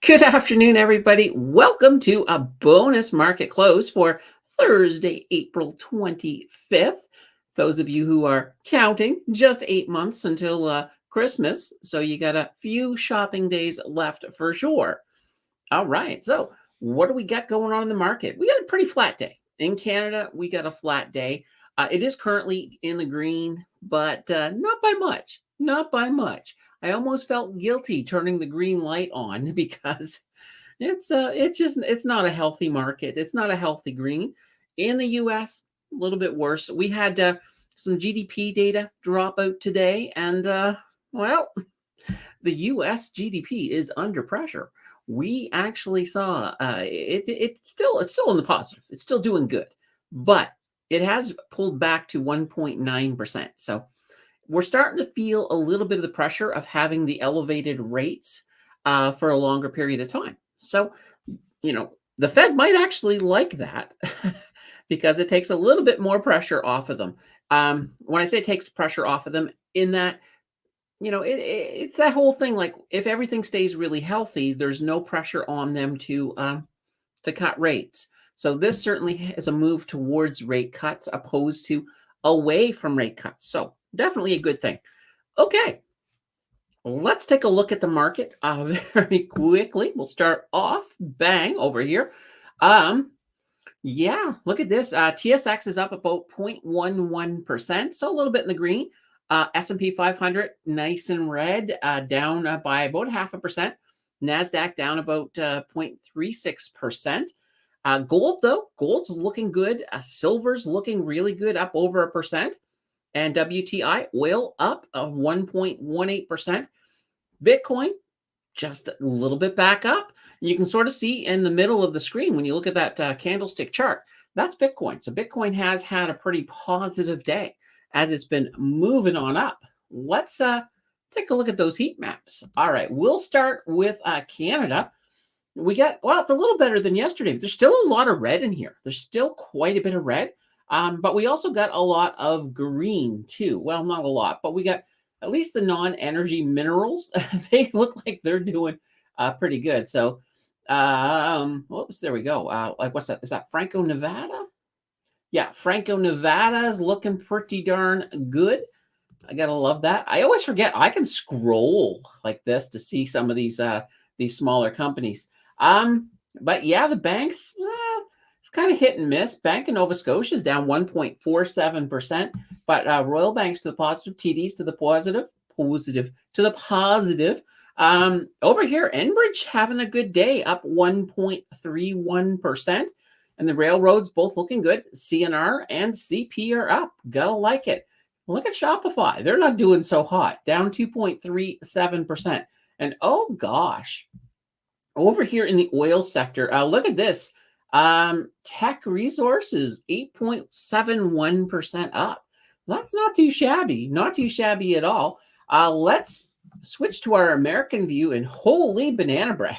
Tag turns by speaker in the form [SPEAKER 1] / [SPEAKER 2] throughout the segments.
[SPEAKER 1] Good afternoon, everybody. Welcome to a bonus market close for Thursday, April 25th. Those of you who are counting, just 8 months until Christmas. So you got a few shopping days left for sure. All right. So what do we got going on in the market? We got a pretty flat day. In Canada, we got a flat day. It is currently in the green, but not by much. Not by much. I almost felt guilty turning the green light on because it's not a healthy market. It's not a healthy green. In the US, a little bit worse. We had some GDP data drop out today, and well, the US GDP is under pressure. We actually saw it's still in the positive. It's still doing good, but it has pulled back to 1.9%. So we're starting to feel a little bit of the pressure of having the elevated rates for a longer period of time. So, the Fed might actually like that because it takes a little bit more pressure off of them. When I say it takes pressure off of them, in that, it's that whole thing. Like if everything stays really healthy, there's no pressure on them to cut rates. So this certainly is a move towards rate cuts opposed to away from rate cuts. So definitely a good thing. Okay, let's take a look at the market very quickly. We'll start off, bang, over here. Yeah, look at this. TSX is up about 0.11%, so a little bit in the green. S&P 500, nice and red, down by about 0.5%. NASDAQ down about 0.36%. Gold, though, gold's looking good. Silver's looking really good, up over 1%. And WTI, oil up 1.18%. Bitcoin, just a little bit back up. You can sort of see in the middle of the screen when you look at that candlestick chart, that's Bitcoin. So Bitcoin has had a pretty positive day as it's been moving on up. Let's take a look at those heat maps. All right, we'll start with Canada. It's a little better than yesterday, but there's still a lot of red in here. There's still quite a bit of red. But we also got a lot of green too. Well, not a lot, but we got at least the non-energy minerals. They look like they're doing pretty good. So, oops, there we go. Like what's that? Is that Franco-Nevada? Yeah, Franco-Nevada is looking pretty darn good. I gotta love that. I always forget I can scroll like this to see some of these smaller companies. But yeah, the banks. It's kind of hit and miss. Bank of Nova Scotia is down 1.47%, but Royal Bank's to the positive, TD's to the positive to the positive. Over here, Enbridge having a good day, up 1.31%, and the railroads both looking good. CNR and CP are up. Gotta like it. Look at Shopify; they're not doing so hot, down 2.37%. And oh gosh, over here in the oil sector, look at this. Tech Resources, 8.71% up. That's not too shabby, not too shabby at all. Let's switch to our American view, and holy banana bread.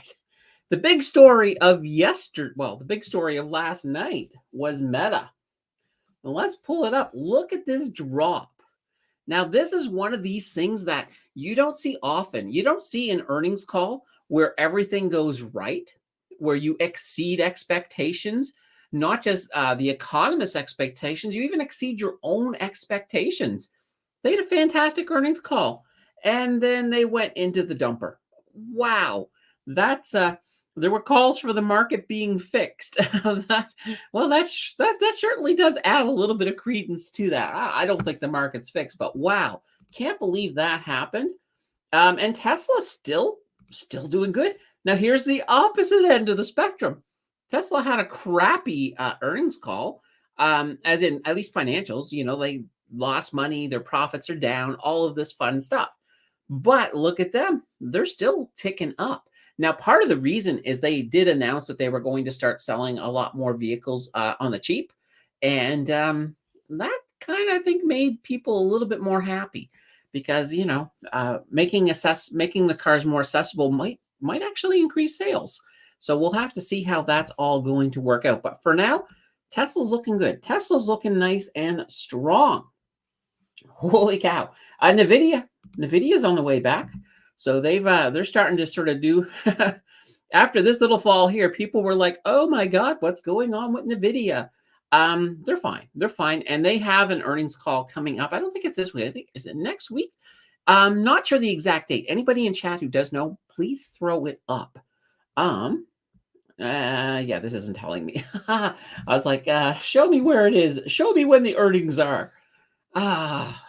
[SPEAKER 1] The big story of the big story of last night was Meta. Now let's pull it up. Look at this drop. Now, this is one of these things that you don't see often. You don't see an earnings call where everything goes right, where you exceed expectations, not just the economist's expectations, you even exceed your own expectations. They had a fantastic earnings call, and then they went into the dumper. Wow, that's there were calls for the market being fixed. that certainly does add a little bit of credence to that. I don't think the market's fixed, but wow, can't believe that happened. And Tesla's still doing good. Now, here's the opposite end of the spectrum. Tesla had a crappy earnings call, as in at least financials. They lost money, their profits are down, all of this fun stuff. But look at them. They're still ticking up. Now, part of the reason is they did announce that they were going to start selling a lot more vehicles on the cheap. And that kind of, I think, made people a little bit more happy because, making the cars more accessible might actually increase sales. So we'll have to see how that's all going to work out. But for now, Tesla's looking good. Tesla's looking nice and strong. Holy cow. Nvidia's on the way back. So they're starting to sort of do after this little fall here, people were like, "Oh my God, what's going on with Nvidia?" They're fine. They're fine, and they have an earnings call coming up. I don't think it's this week. I think is it next week. Not sure the exact date. Anybody in chat who does know, please throw it up. Yeah, this isn't telling me. I was like, show me where it is. Show me when the earnings are. Ah,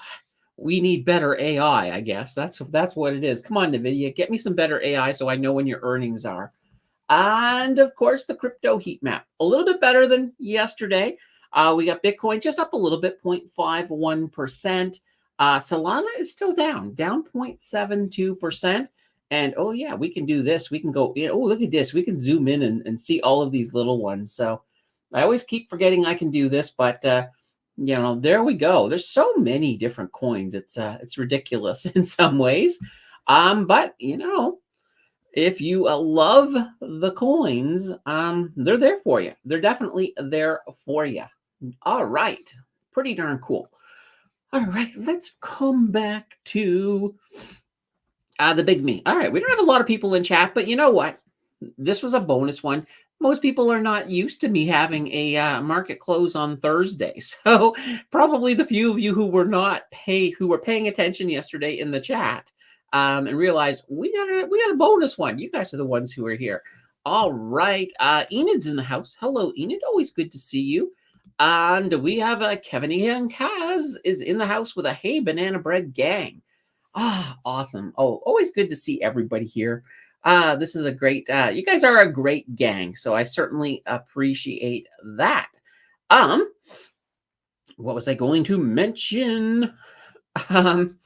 [SPEAKER 1] we need better AI, I guess. That's what it is. Come on, Nvidia, get me some better AI so I know when your earnings are. And of course, the crypto heat map, a little bit better than yesterday. We got Bitcoin just up a little bit, 0.51%. Solana is still down 0.72%. And oh yeah, we can do this. We can go, oh, look at this. We can zoom in and see all of these little ones. So I always keep forgetting I can do this, but there we go. There's so many different coins. It's ridiculous in some ways. But if you love the coins, they're there for you. They're definitely there for you. All right. Pretty darn cool. All right, let's come back to the big me. All right, we don't have a lot of people in chat, but you know what? This was a bonus one. Most people are not used to me having a market close on Thursday, so probably the few of you who were paying attention yesterday in the chat and realized we got a bonus one. You guys are the ones who are here. All right, Enid's in the house. Hello, Enid. Always good to see you. And we have Kevin and Kaz is in the house with a Hey Banana Bread gang. Awesome. Oh, always good to see everybody here. This is a great, you guys are a great gang, so I certainly appreciate that. What was I going to mention? Kevin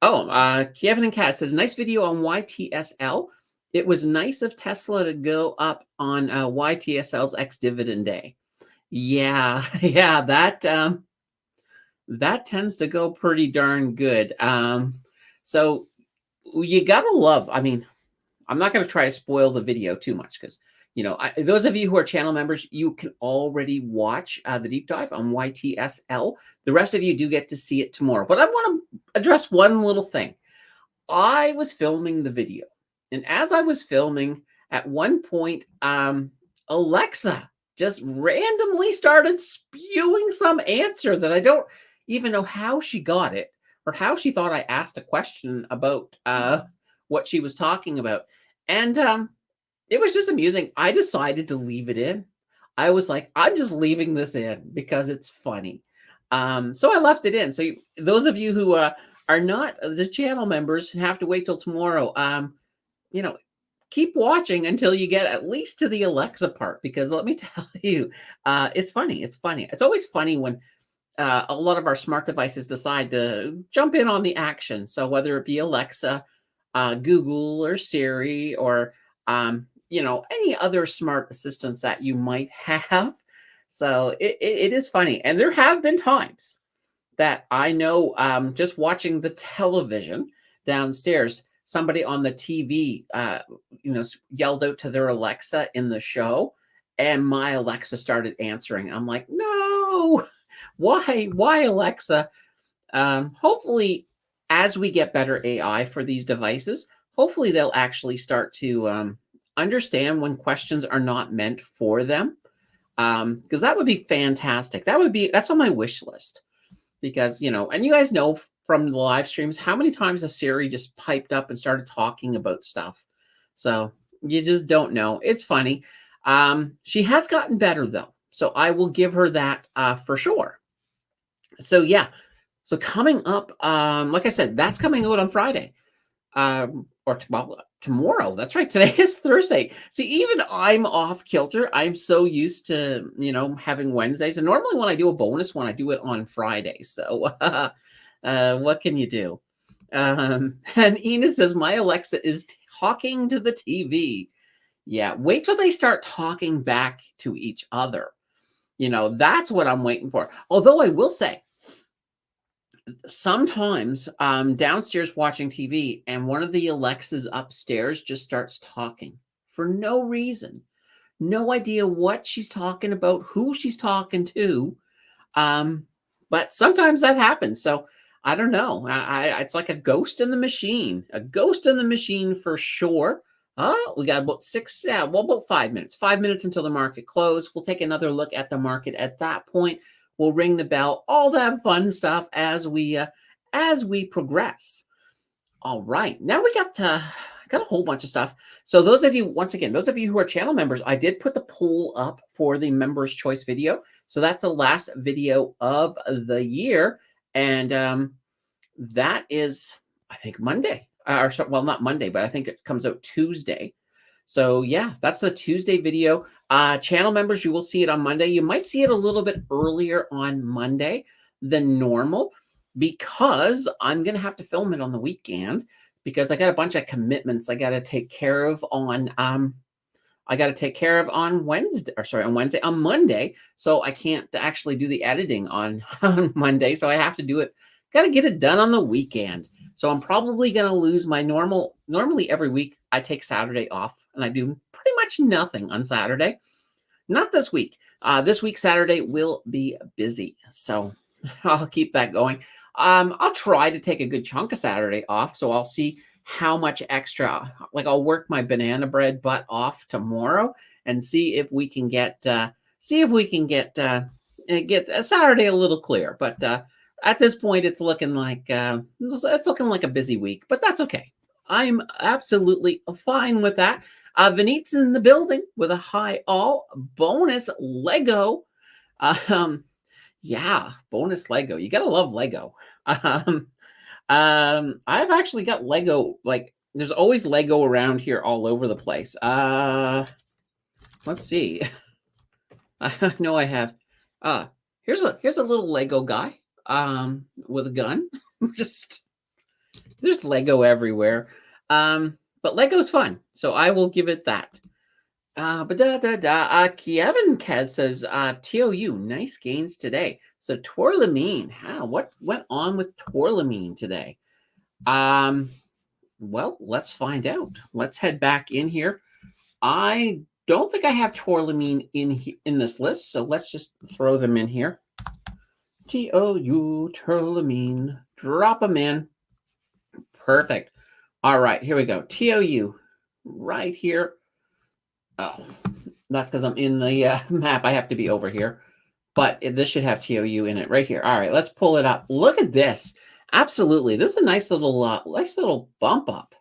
[SPEAKER 1] and Kat says, nice video on YTSL. It was nice of Tesla to go up on YTSL's ex-dividend day. Yeah, yeah, that tends to go pretty darn good. So you gotta love, I mean, I'm not going to try to spoil the video too much because, those of you who are channel members, you can already watch the deep dive on YTSL. The rest of you do get to see it tomorrow. But I want to address one little thing. I was filming the video. And as I was filming, at one point, Alexa just randomly started spewing some answer that I don't even know how she got it or how she thought I asked a question about what she was talking about. And it was just amusing. I decided to leave it in. I was like, I'm just leaving this in because it's funny. So I left it in. So those of you who are not the channel members have to wait till tomorrow. Keep watching until you get at least to the Alexa part, because let me tell you, it's funny. It's funny. It's always funny when a lot of our smart devices decide to jump in on the action. So whether it be Alexa, Google or Siri or, any other smart assistants that you might have. So it is funny. And there have been times that I know just watching the television downstairs, somebody on the TV, yelled out to their Alexa in the show, and my Alexa started answering. I'm like, no, why Alexa? Hopefully, as we get better AI for these devices, hopefully they'll actually start to understand when questions are not meant for them. Because that would be fantastic. That's on my wish list. Because, and you guys know from the live streams how many times a Siri just piped up and started talking about stuff. So you just don't know. It's funny. She has gotten better though. So I will give her that for sure. So yeah. So coming up, like I said, that's coming out on Friday. Or tomorrow. That's right. Today is Thursday. See, even I'm off kilter. I'm so used to, having Wednesdays. And normally when I do a bonus one, I do it on Friday. So what can you do? And Ina says, my Alexa is talking to the TV. Yeah, wait till they start talking back to each other. That's what I'm waiting for. Although I will say, sometimes downstairs watching TV and one of the Alexas upstairs just starts talking for no reason. No idea what she's talking about, who she's talking to. But sometimes that happens. So I don't know. It's like a ghost in the machine. A ghost in the machine for sure. Oh, we got about six, yeah, well, about 5 minutes. 5 minutes until the market close. We'll take another look at the market at that point. We'll ring the bell, all that fun stuff as we progress. All right, now we got a whole bunch of stuff. So those of you, once again, those of you who are channel members, I did put the poll up for the members choice video. So that's the last video of the year, and that is, I think, Monday. Well, not Monday, but I think it comes out Tuesday. So yeah, that's the Tuesday video. Channel members, you will see it on Monday. You might see it a little bit earlier on Monday than normal because I'm going to have to film it on the weekend because I got a bunch of commitments I got to take care of on on Monday. So I can't actually do the editing on Monday. So I have to do it. Got to get it done on the weekend. So I'm probably going to lose my normally every week I take Saturday off and I do pretty much nothing on Saturday. Not this week. This week, Saturday will be busy. So I'll keep that going. I'll try to take a good chunk of Saturday off. So I'll see how much extra, like I'll work my banana bread butt off tomorrow and see if we can get get a Saturday a little clear. But at this point, it's looking like a busy week, but that's okay. I'm absolutely fine with that. Vinit's in the building with a high all bonus Lego. Yeah, bonus Lego. You gotta love Lego. I've actually got Lego. Like, there's always Lego around here all over the place. Let's see. I know I have. Here's a little Lego guy. With a gun. Just there's Lego everywhere. But Lego's fun, so I will give it that. Kevin Kaz says, TOU, nice gains today. So Torlamine, what went on with Torlamine today? Well, let's find out. Let's head back in here. I don't think I have Torlamine in this list, so let's just throw them in here. TOU, Torlamine, drop them in. Perfect. All right, here we go. TOU, right here. Oh, that's because I'm in the map. I have to be over here. But this should have TOU in it right here. All right, let's pull it up. Look at this. Absolutely. This is a nice little bump up.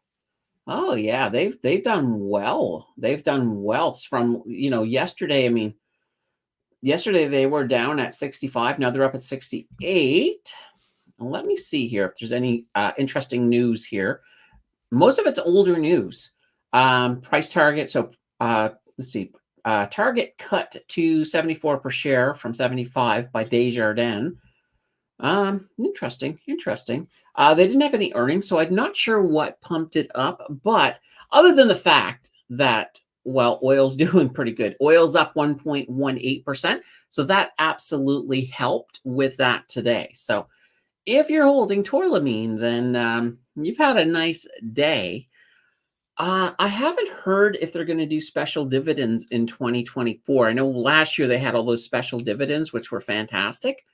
[SPEAKER 1] Oh, yeah, they've done well. They've done well from, yesterday. I mean, yesterday they were down at 65. Now they're up at 68. Let me see here if there's any interesting news here. Most of it's older news. Price target. So let's see. Target cut to 74 per share from 75 by Desjardins. Interesting. They didn't have any earnings, so I'm not sure what pumped it up. But other than the fact that, well, oil's doing pretty good. Oil's up 1.18%. So that absolutely helped with that today. So if you're holding Torlamine, then you've had a nice day. I haven't heard if they're going to do special dividends in 2024. I know last year they had all those special dividends, which were fantastic.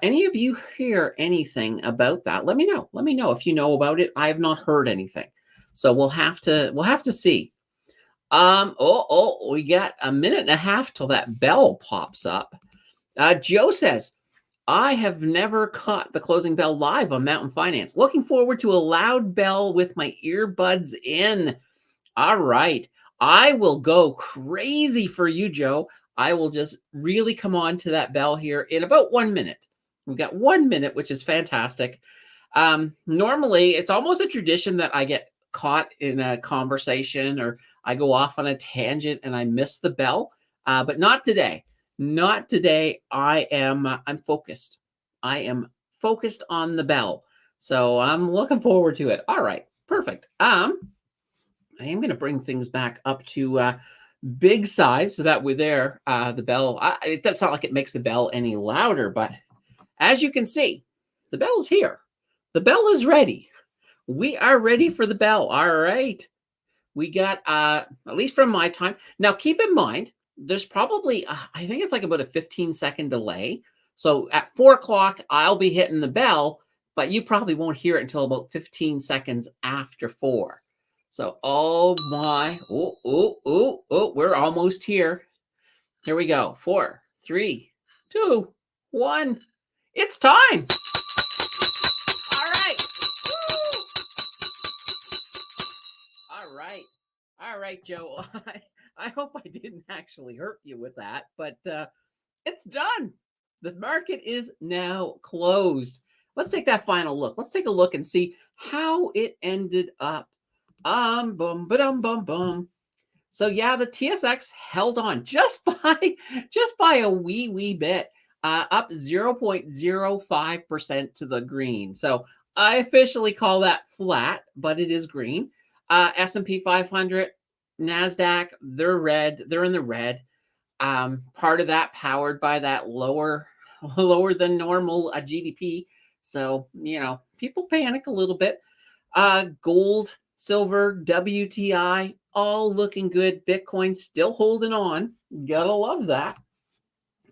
[SPEAKER 1] Any of you hear anything about that? Let me know. Let me know if you know about it. I have not heard anything, so we'll have to see. We got a minute and a half till that bell pops up. Joe says, I have never caught the closing bell live on Mountain Finance. Looking forward to a loud bell with my earbuds in. All right. I will go crazy for you, Joe. I will just really come on to that bell here in about 1 minute. We've got 1 minute, which is fantastic. Normally, it's almost a tradition that I get caught in a conversation or I go off on a tangent and I miss the bell, but not today. Not today. I'm focused. I am focused on the bell. So I'm looking forward to it. All right. Perfect. I am going to bring things back up to big size so that we're there. The bell, it does not like it makes the bell any louder, but as you can see, the bell's here. The bell is ready. We are ready for the bell. All right. We got, at least from my time. Now, keep in mind, there's probably, I think it's like about a 15-second delay. So at 4 o'clock, I'll be hitting the bell, but you probably won't hear it until about 15 seconds after 4. So, oh my, we're almost here. Here we go. 4, 3, 2, 1. It's time. All right. Woo! All right. All right, Joe. I hope I didn't actually hurt you with that, but it's done. The market is now closed. Let's take that final look. Let's take a look and see how it ended up. Boom, ba-dum, bum, bum. So yeah, the TSX held on just by a wee bit, up 0.05% to the green. So I officially call that flat, but it is green. S&P 500, Nasdaq, they're red. They're in the red. Part of that powered by that lower than normal GDP. So people panic a little bit. Gold, silver, WTI, all looking good. Bitcoin still holding on. Gotta love that.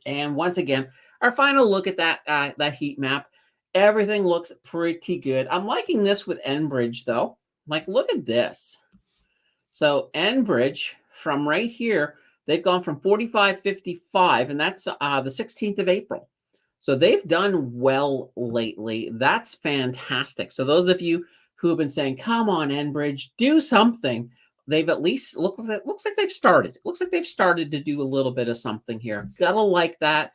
[SPEAKER 1] And once again, our final look at that heat map. Everything looks pretty good. I'm liking this with Enbridge though. Like, look at this. So Enbridge from right here, they've gone from 45.55, and that's the 16th of April. So they've done well lately. That's fantastic. So those of you who have been saying, "Come on, Enbridge, do something," they've at least looks like they've started. Looks like they've started to do a little bit of something here. Gotta like that.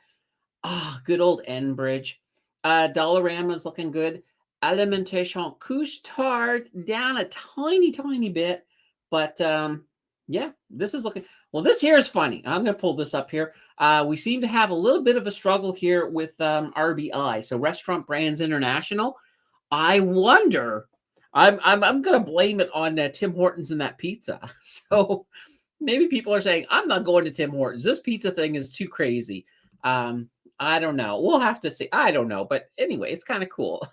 [SPEAKER 1] Ah, good old Enbridge. Dollarama's looking good. Alimentation Couche-Tard down a tiny bit, but yeah, this is looking well. This here is funny. I'm going to pull this up here. We seem to have a little bit of a struggle here with RBI, so Restaurant Brands International. I wonder. I'm going to blame it on Tim Hortons and that pizza. So maybe people are saying, "I'm not going to Tim Hortons. This pizza thing is too crazy." I don't know. We'll have to see. I don't know. But anyway, it's kind of cool.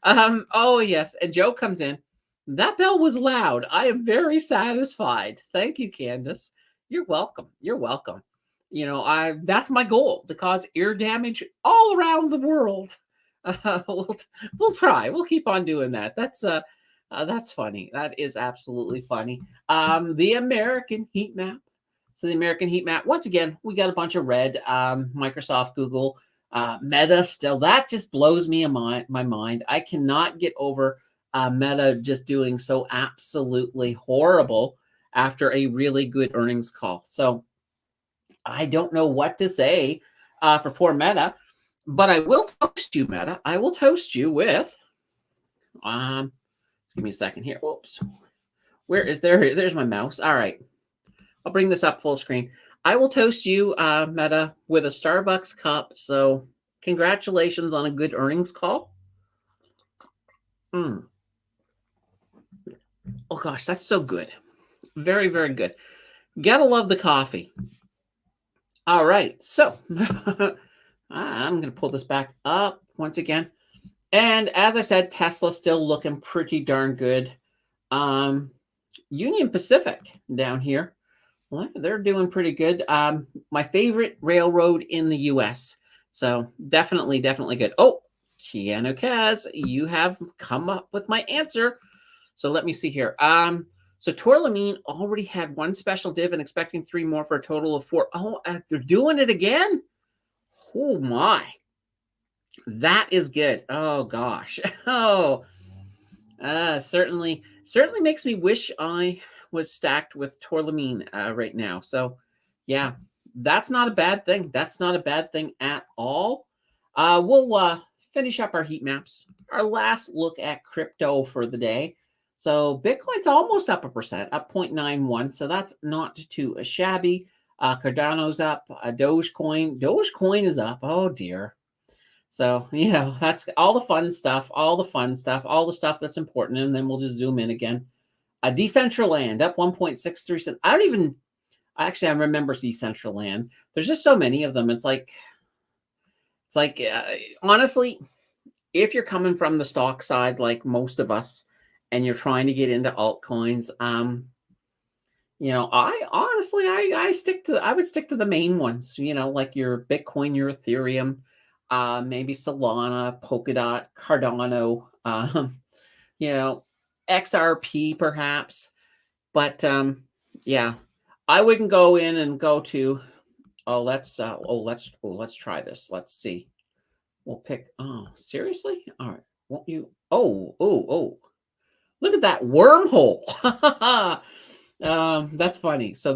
[SPEAKER 1] Oh, yes. And Joe comes in. That bell was loud. I am very satisfied. Thank you, Candace. You're welcome. You're welcome. That's my goal, to cause ear damage all around the world. We'll try. We'll keep on doing that. That's funny. That is absolutely funny. The American heat map. So the American heat map, once again, we got a bunch of red. Microsoft, Google, Meta still. That just blows me my mind. I cannot get over Meta just doing so absolutely horrible after a really good earnings call. So I don't know what to say for poor Meta, but I will toast you, Meta. I will toast you with, give me a second here. Oops. Where is there? There's my mouse. All right. I'll bring this up full screen. I will toast you, Meta, with a Starbucks cup. So congratulations on a good earnings call. Oh, gosh, that's so good. Very, very good. Gotta love the coffee. All right. So I'm going to pull this back up once again. And as I said, Tesla still looking pretty darn good. Union Pacific down here. Well, they're doing pretty good. My favorite railroad in the U.S. So definitely good. Oh, Keanu Kaz, you have come up with my answer. So let me see here. So Torlamine already had one special div and expecting 3 more for a total of 4. Oh, they're doing it again? Oh, my. That is good. Oh, gosh. Oh, certainly makes me wish I was stacked with Torlamine right now. So yeah, that's not a bad thing. That's not a bad thing at all. We'll finish up our heat maps. Our last look at crypto for the day. So Bitcoin's almost up 1%, up 0.91. So that's not too shabby. Cardano's up. Dogecoin is up. Oh dear. So, that's all the fun stuff, all the stuff that's important. And then we'll just zoom in again. Decentraland up 1.63 cents. I remember Decentraland. There's just so many of them. It's like honestly, if you're coming from the stock side, like most of us, and you're trying to get into altcoins, I would stick to the main ones, like your Bitcoin, your Ethereum, maybe Solana, Polkadot, Cardano, XRP perhaps. But yeah, I wouldn't go in and go to, let's try this. Let's see. We'll pick, oh, seriously? All right. Won't you? Oh. Look at that wormhole. That's funny. So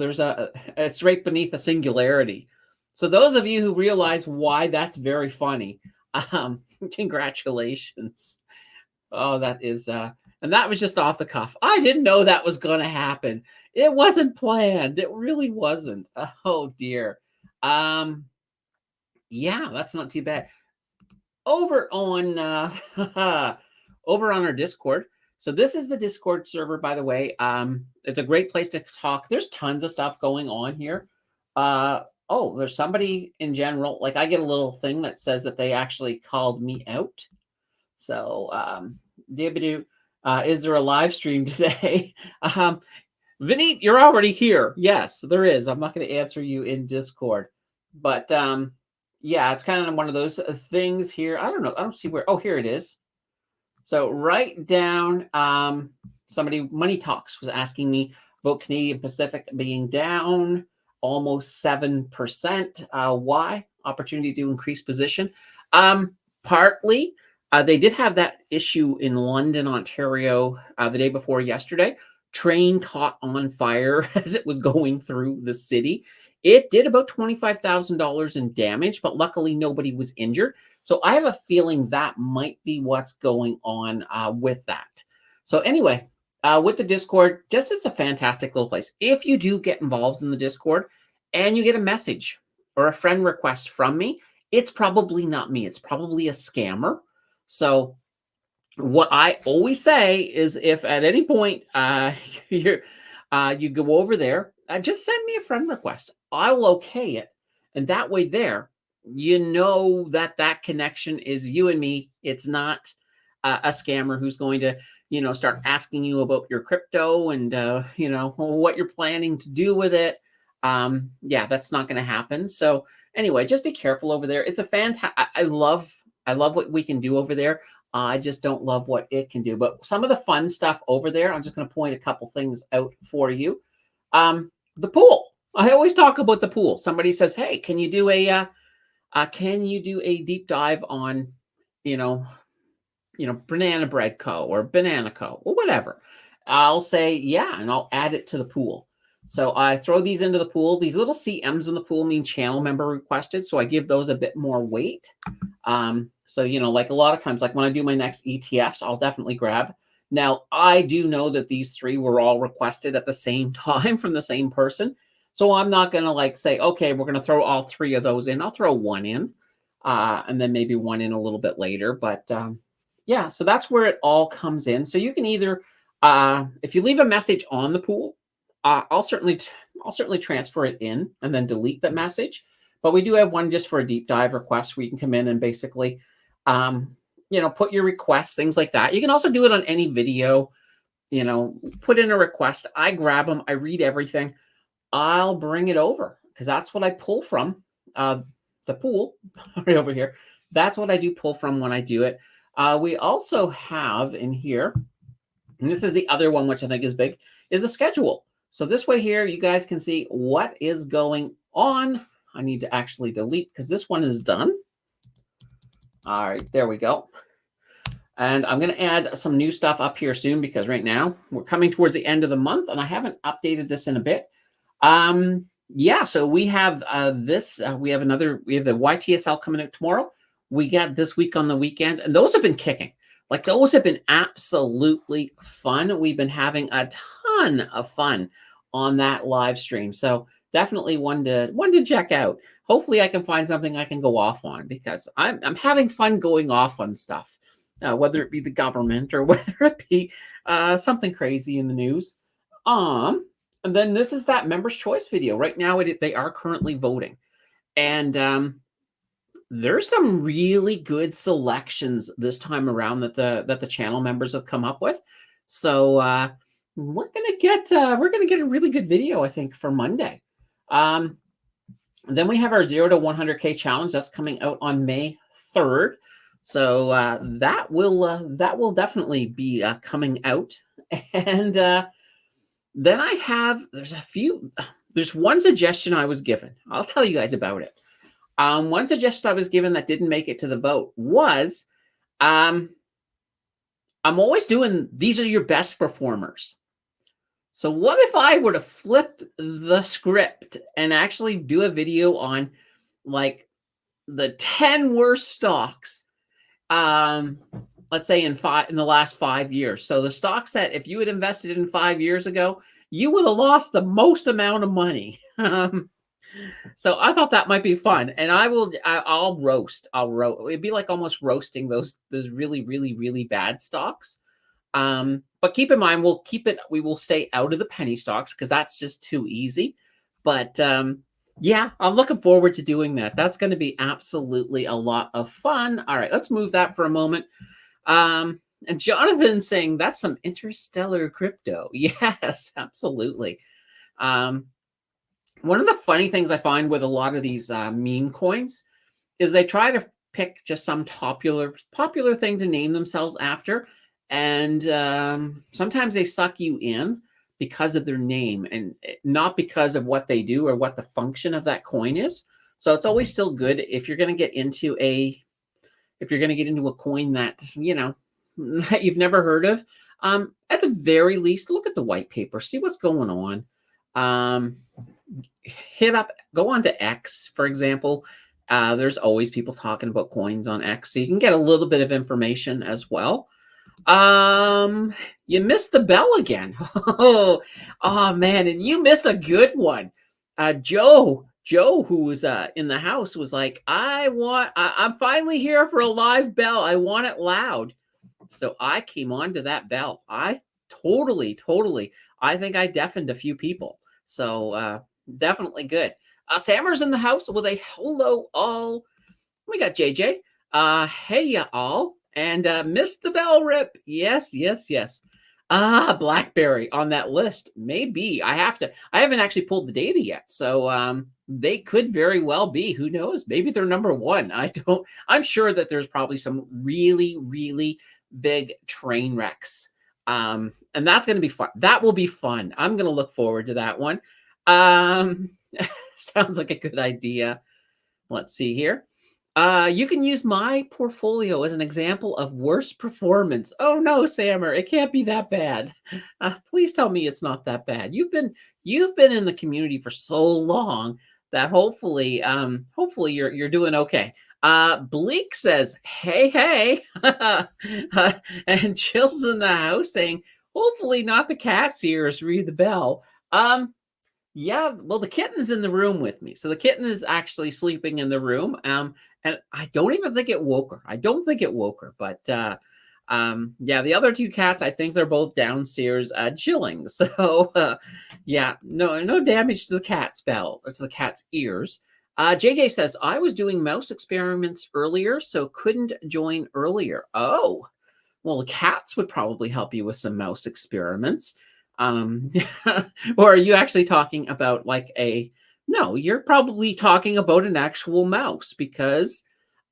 [SPEAKER 1] it's right beneath a singularity. So those of you who realize why that's very funny, congratulations. Oh, that is, and that was just off the cuff. I didn't know that was going to happen. It wasn't planned. It really wasn't. Oh dear. Yeah, that's not too bad. Over on over on our Discord. So this is the Discord server, by the way. It's a great place to talk. There's tons of stuff going on here. Oh, there's somebody in general. Like I get a little thing that says that they actually called me out. So is there a live stream today? Vinny, you're already here. Yes, there is. I'm not going to answer you in Discord, but yeah, it's kind of one of those things here. I don't know. I don't see where. Oh, here it is. So right down, somebody, Money Talks, was asking me about Canadian Pacific being down almost 7%. Why? Opportunity to increase position. Partly, they did have that issue in London, Ontario, the day before yesterday. Train caught on fire as it was going through the city. It did about $25,000 in damage, but luckily nobody was injured. So I have a feeling that might be what's going on with that. So anyway, with the Discord, just it's a fantastic little place. If you do get involved in the Discord and you get a message or a friend request from me, it's probably not me. It's probably a scammer. So what I always say is if at any point you go over there, just send me a friend request. I'll okay it. And that way there, you know that connection is you and me. It's not a scammer who's going to, start asking you about your crypto and, what you're planning to do with it. Yeah, that's not going to happen. So anyway, just be careful over there. It's a fantastic, I love what we can do over there. I just don't love what it can do. But some of the fun stuff over there, I'm just going to point a couple things out for you. The pool. I always talk about the pool. Somebody says, "Hey, can you do a deep dive on, Banana Bread Co. or Banana Co. or whatever?" I'll say, yeah, and I'll add it to the pool. So I throw these into the pool. These little CMs in the pool mean channel member requested, so I give those a bit more weight. So, like a lot of times, like when I do my next ETFs, I'll definitely grab. Now, I do know that these three were all requested at the same time from the same person. So I'm not going to say, okay, we're going to throw all three of those in. I'll throw one in and then maybe one in a little bit later. But yeah, so that's where it all comes in. So you can either, if you leave a message on the pool, I'll certainly transfer it in and then delete the message. But we do have one just for a deep dive request where you can come in and basically, put your requests, things like that. You can also do it on any video, put in a request. I grab them. I read everything. I'll bring it over because that's what I pull from the pool right over here. That's what I do pull from when I do it. We also have in here, and this is the other one, which I think is big, is a schedule. So this way here, you guys can see what is going on. I need to actually delete because this one is done. All right, there we go. And I'm going to add some new stuff up here soon because right now we're coming towards the end of the month and I haven't updated this in a bit. Yeah, so we have we have the YTSL coming out tomorrow. We got this week on the weekend, and those have been kicking. Like those have been absolutely fun. We've been having a ton of fun on that live stream. So definitely one to check out. Hopefully I can find something I can go off on because I'm having fun going off on stuff, whether it be the government or whether it be something crazy in the news. And then this is that members' choice video. Right now, they are currently voting. And there's some really good selections this time around that the channel members have come up with. So we're gonna get a really good video, I think, for Monday. Then we have our 0 to 100K challenge that's coming out on May 3rd. So that will definitely be coming out. And then there's one suggestion I was given. I'll tell you guys about it. One suggestion I was given that didn't make it to the vote was um, I'm always doing these are your best performers. So what if I were to flip the script and actually do a video on like the 10 worst stocks, let's say in the last 5 years. So the stocks that if you had invested in 5 years ago, you would have lost the most amount of money. So I thought that might be fun, and I'll roast. It'd be like almost roasting those really really really bad stocks. But keep in mind, we will stay out of the penny stocks because that's just too easy. But yeah, I'm looking forward to doing that. That's going to be absolutely a lot of fun. All right, let's move that for a moment. And Jonathan saying that's some interstellar crypto. Yes, absolutely. One of the funny things I find with a lot of these meme coins is they try to pick just some popular thing to name themselves after. And sometimes they suck you in because of their name and not because of what they do or what the function of that coin is. So it's always still good if you're going to get into a coin that, that you've never heard of. At the very least, look at the white paper, see what's going on. Go on to X, for example. There's always people talking about coins on X, so you can get a little bit of information as well. You missed the bell again. Oh man, and you missed a good one. Joe, who was in the house, was like, I'm finally here for a live bell. I want it loud. So I came on to that bell. I totally. I think I deafened a few people. So definitely good. Sammer's in the house with a hello all. We got JJ. Hey ya all. And missed the bell rip. Yes. BlackBerry on that list. Maybe. I haven't actually pulled the data yet. So they could very well be. Who knows? Maybe they're number one. I'm sure that there's probably some really, really big train wrecks. And that's going to be fun. That will be fun. I'm going to look forward to that one. Sounds like a good idea. Let's see here. You can use my portfolio as an example of worst performance. Oh no, Sammer, it can't be that bad. Please tell me it's not that bad. You've been in the community for so long that hopefully you're doing okay. Bleak says, hey, and Chill's in the house saying, hopefully not the cat's ears read the bell. Yeah, well, the kitten's in the room with me. So the kitten is actually sleeping in the room. And I don't even think it woke her. I don't think it woke her. But yeah, the other two cats, I think they're both downstairs chilling. So yeah, no damage to the cat's bell or to the cat's ears. JJ says, I was doing mouse experiments earlier, so couldn't join earlier. Oh, well, the cats would probably help you with some mouse experiments. Or are you actually talking about no, you're probably talking about an actual mouse because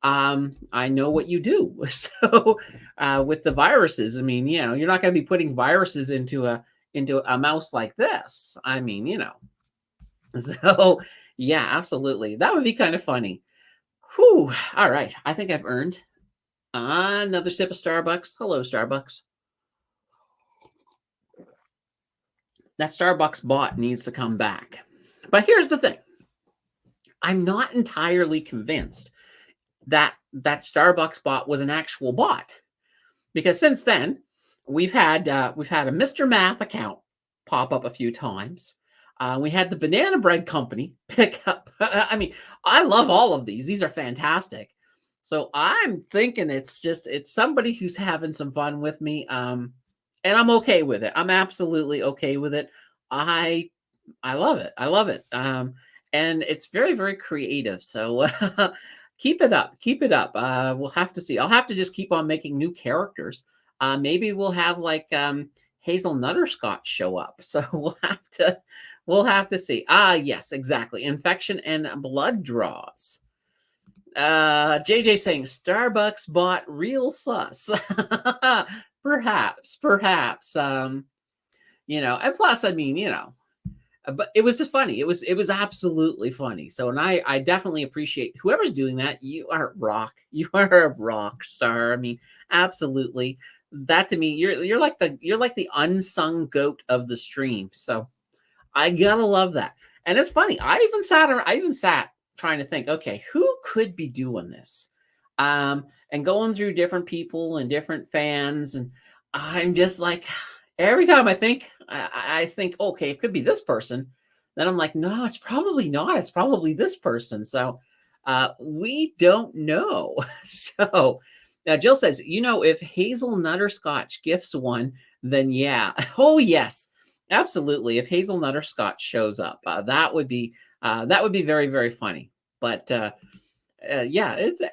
[SPEAKER 1] I know what you do. So with the viruses, I mean, you're not going to be putting viruses into a mouse like this. I mean, so yeah, absolutely. That would be kind of funny. Whew. All right. I think I've earned another sip of Starbucks. Hello, Starbucks. That Starbucks bot needs to come back. But here's the thing. I'm not entirely convinced that Starbucks bot was an actual bot. Because since then, we've had a Mr. Math account pop up a few times. We had the Banana Bread Company pick up. I mean, I love all of these. These are fantastic. So I'm thinking it's somebody who's having some fun with me. And I'm okay with it. I'm absolutely okay with it. I love it. I love it. And it's very, very creative. So keep it up. Keep it up. We'll have to see. I'll have to just keep on making new characters. Maybe we'll have Hazel Nutterscotch show up. So we'll have to see. Yes, exactly. Infection and blood draws. JJ saying Starbucks bought real sus. Perhaps. And plus, I mean, but it was just funny. It was absolutely funny. So, and I definitely appreciate whoever's doing that. You are rock. You are a rock star. I mean, absolutely. That to me, you're like the unsung goat of the stream. So I gotta love that. And it's funny. I even sat trying to think, okay, who could be doing this? And going through different people and different fans, and I'm just like, every time I think, okay, it could be this person. Then I'm like, no, it's probably not. It's probably this person. So we don't know. So Jill says, if hazelnut or scotch gifts one, then yeah. Oh, yes. Absolutely. If hazelnut or scotch shows up, that would be very, very funny. But yeah, it's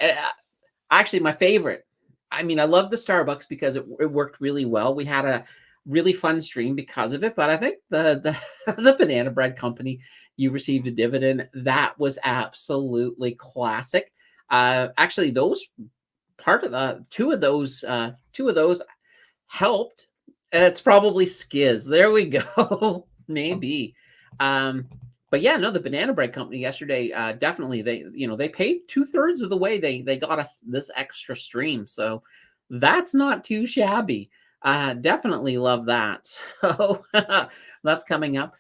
[SPEAKER 1] actually my favorite. I mean, I love the Starbucks because it worked really well. We had a really fun stream because of it. But I think the the banana bread company, you received a dividend. That was absolutely classic. Actually, those part of the two of those helped. It's probably Skiz. There we go. Maybe. But yeah, no, the banana bread company yesterday, definitely they paid 2/3 of the way. They got us this extra stream. So that's not too shabby. Definitely love that. So that's coming up.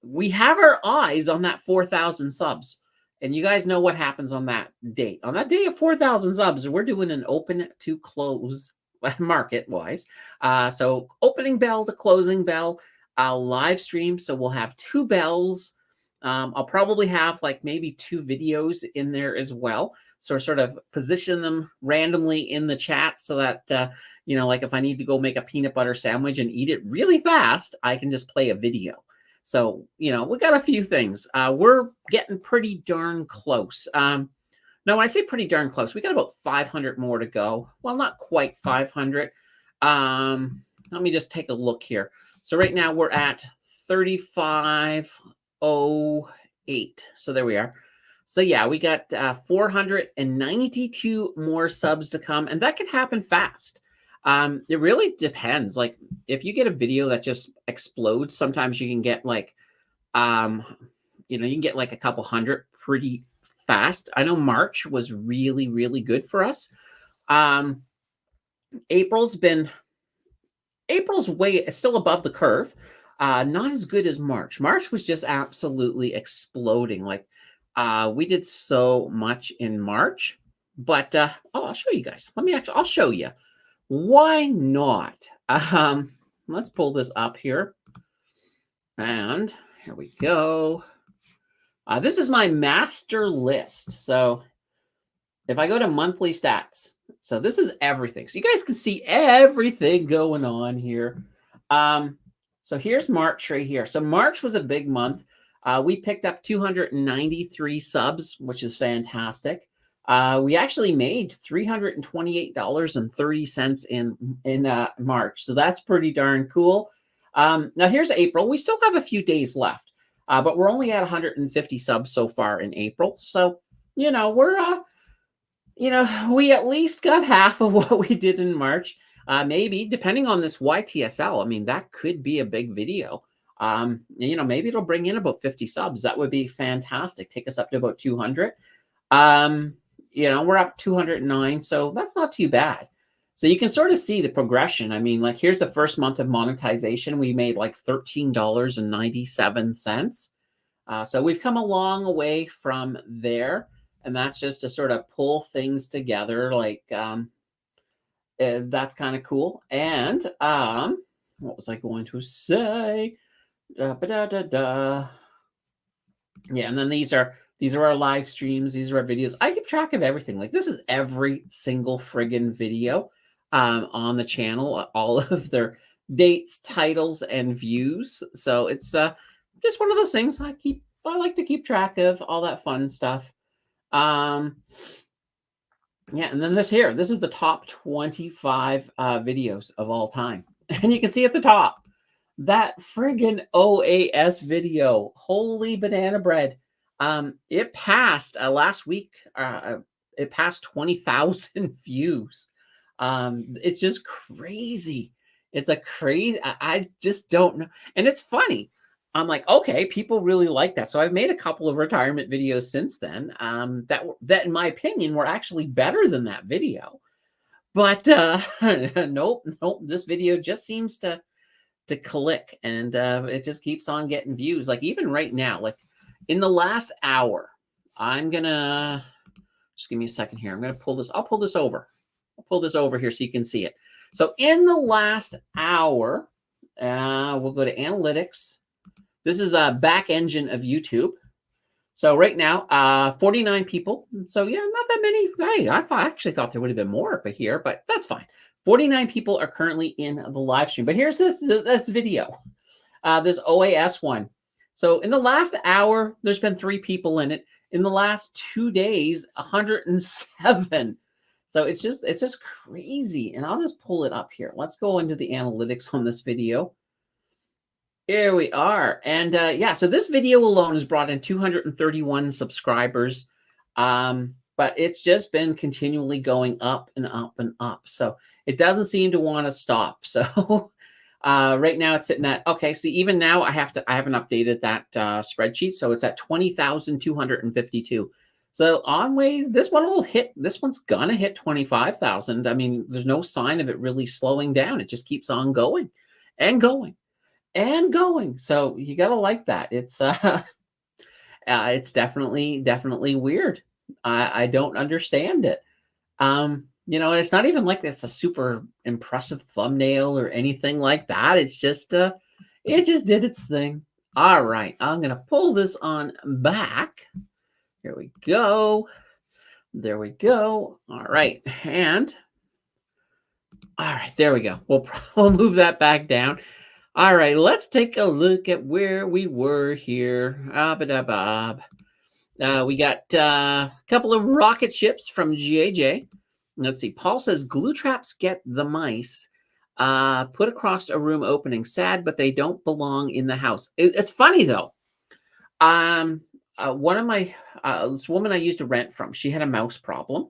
[SPEAKER 1] We have our eyes on that 4,000 subs. And you guys know what happens on that date. On that day of 4,000 subs, we're doing an open to close market wise. So opening bell to closing bell, live stream. So we'll have 2 bells. I'll probably have like maybe 2 videos in there as well. So sort of position them randomly in the chat so that, like if I need to go make a peanut butter sandwich and eat it really fast, I can just play a video. So, we got a few things. We're getting pretty darn close. No, I say pretty darn close. We got about 500 more to go. Well, not quite 500. Let me just take a look here. So right now we're at 3508. So there we are. So yeah, we got 492 more subs to come, and that can happen fast. It really depends. Like if you get a video that just explodes, sometimes you can get like, you can get like a couple hundred pretty fast. I know March was really, really good for us. April's way still above the curve. Not as good as March. March was just absolutely exploding. Like we did so much in March, but I'll show you guys. I'll show you. Why not? Let's pull this up here. And here we go. This is my master list. So if I go to monthly stats, so this is everything. So you guys can see everything going on here. So here's March right here. So March was a big month. We picked up 293 subs, which is fantastic. We actually made $328.30 in March. So that's pretty darn cool. Now here's April. We still have a few days left, but we're only at 150 subs so far in April. So, we're, we at least got half of what we did in March. Maybe depending on this YTSL, I mean, that could be a big video. Maybe it'll bring in about 50 subs. That would be fantastic. Take us up to about 200. We're up 209, so that's not too bad. So you can sort of see the progression. I mean, like here's the first month of monetization. We made like $13.97. So we've come a long way from there. And that's just to sort of pull things together. Like that's kind of cool. And what was I going to say? Yeah, and then these are our live streams. These are our videos. I keep track of everything. Like this is every single friggin' video on the channel. All of their dates, titles, and views. So it's just one of those things I like to keep track of. All that fun stuff. Yeah, and then this is the top 25 videos of all time. And you can see at the top, that friggin' OAS video. Holy banana bread. It passed last week. It passed 20,000 views. It's just crazy. It's a crazy. I just don't know. And it's funny. I'm like, okay, people really like that. So I've made a couple of retirement videos since then. That in my opinion were actually better than that video. But nope, nope. This video just seems to click, and it just keeps on getting views. Like even right now, like in the last hour, I'm gonna just give me a second here. I'm gonna pull this. I'll pull this over. I'll pull this over here so you can see it. So in the last hour, we'll go to analytics. This is a back engine of YouTube. So right now, 49 people. So yeah, not that many. Hey, actually thought there would have been more up here, but that's fine. 49 people are currently in the live stream. But here's this video, this OAS one. So in the last hour, there's been 3 people in it. In the last 2 days, 107. So it's just crazy. And I'll just pull it up here. Let's go into the analytics on this video. Here we are. And yeah, so this video alone has brought in 231 subscribers. But it's just been continually going up and up and up. So it doesn't seem to want to stop. So right now it's sitting at, okay, so even now I haven't updated that spreadsheet. So it's at 20,252. So on way, this one's gonna hit 25,000. I mean, there's no sign of it really slowing down. It just keeps on going and going and going. So you gotta like that. It's definitely weird. I don't understand it. You know, it's not even like it's a super impressive thumbnail or anything like that. It's just it just did its thing. All right, I'm gonna pull this on back. Here we go. There we go. All right, and all right, there we go. We'll move that back down. All right, let's take a look at where we were here. We got a couple of rocket ships from GAJ. Let's see. Paul says glue traps get the mice put across a room opening. Sad, but they don't belong in the house. It's funny though. One of my this woman I used to rent from, she had a mouse problem,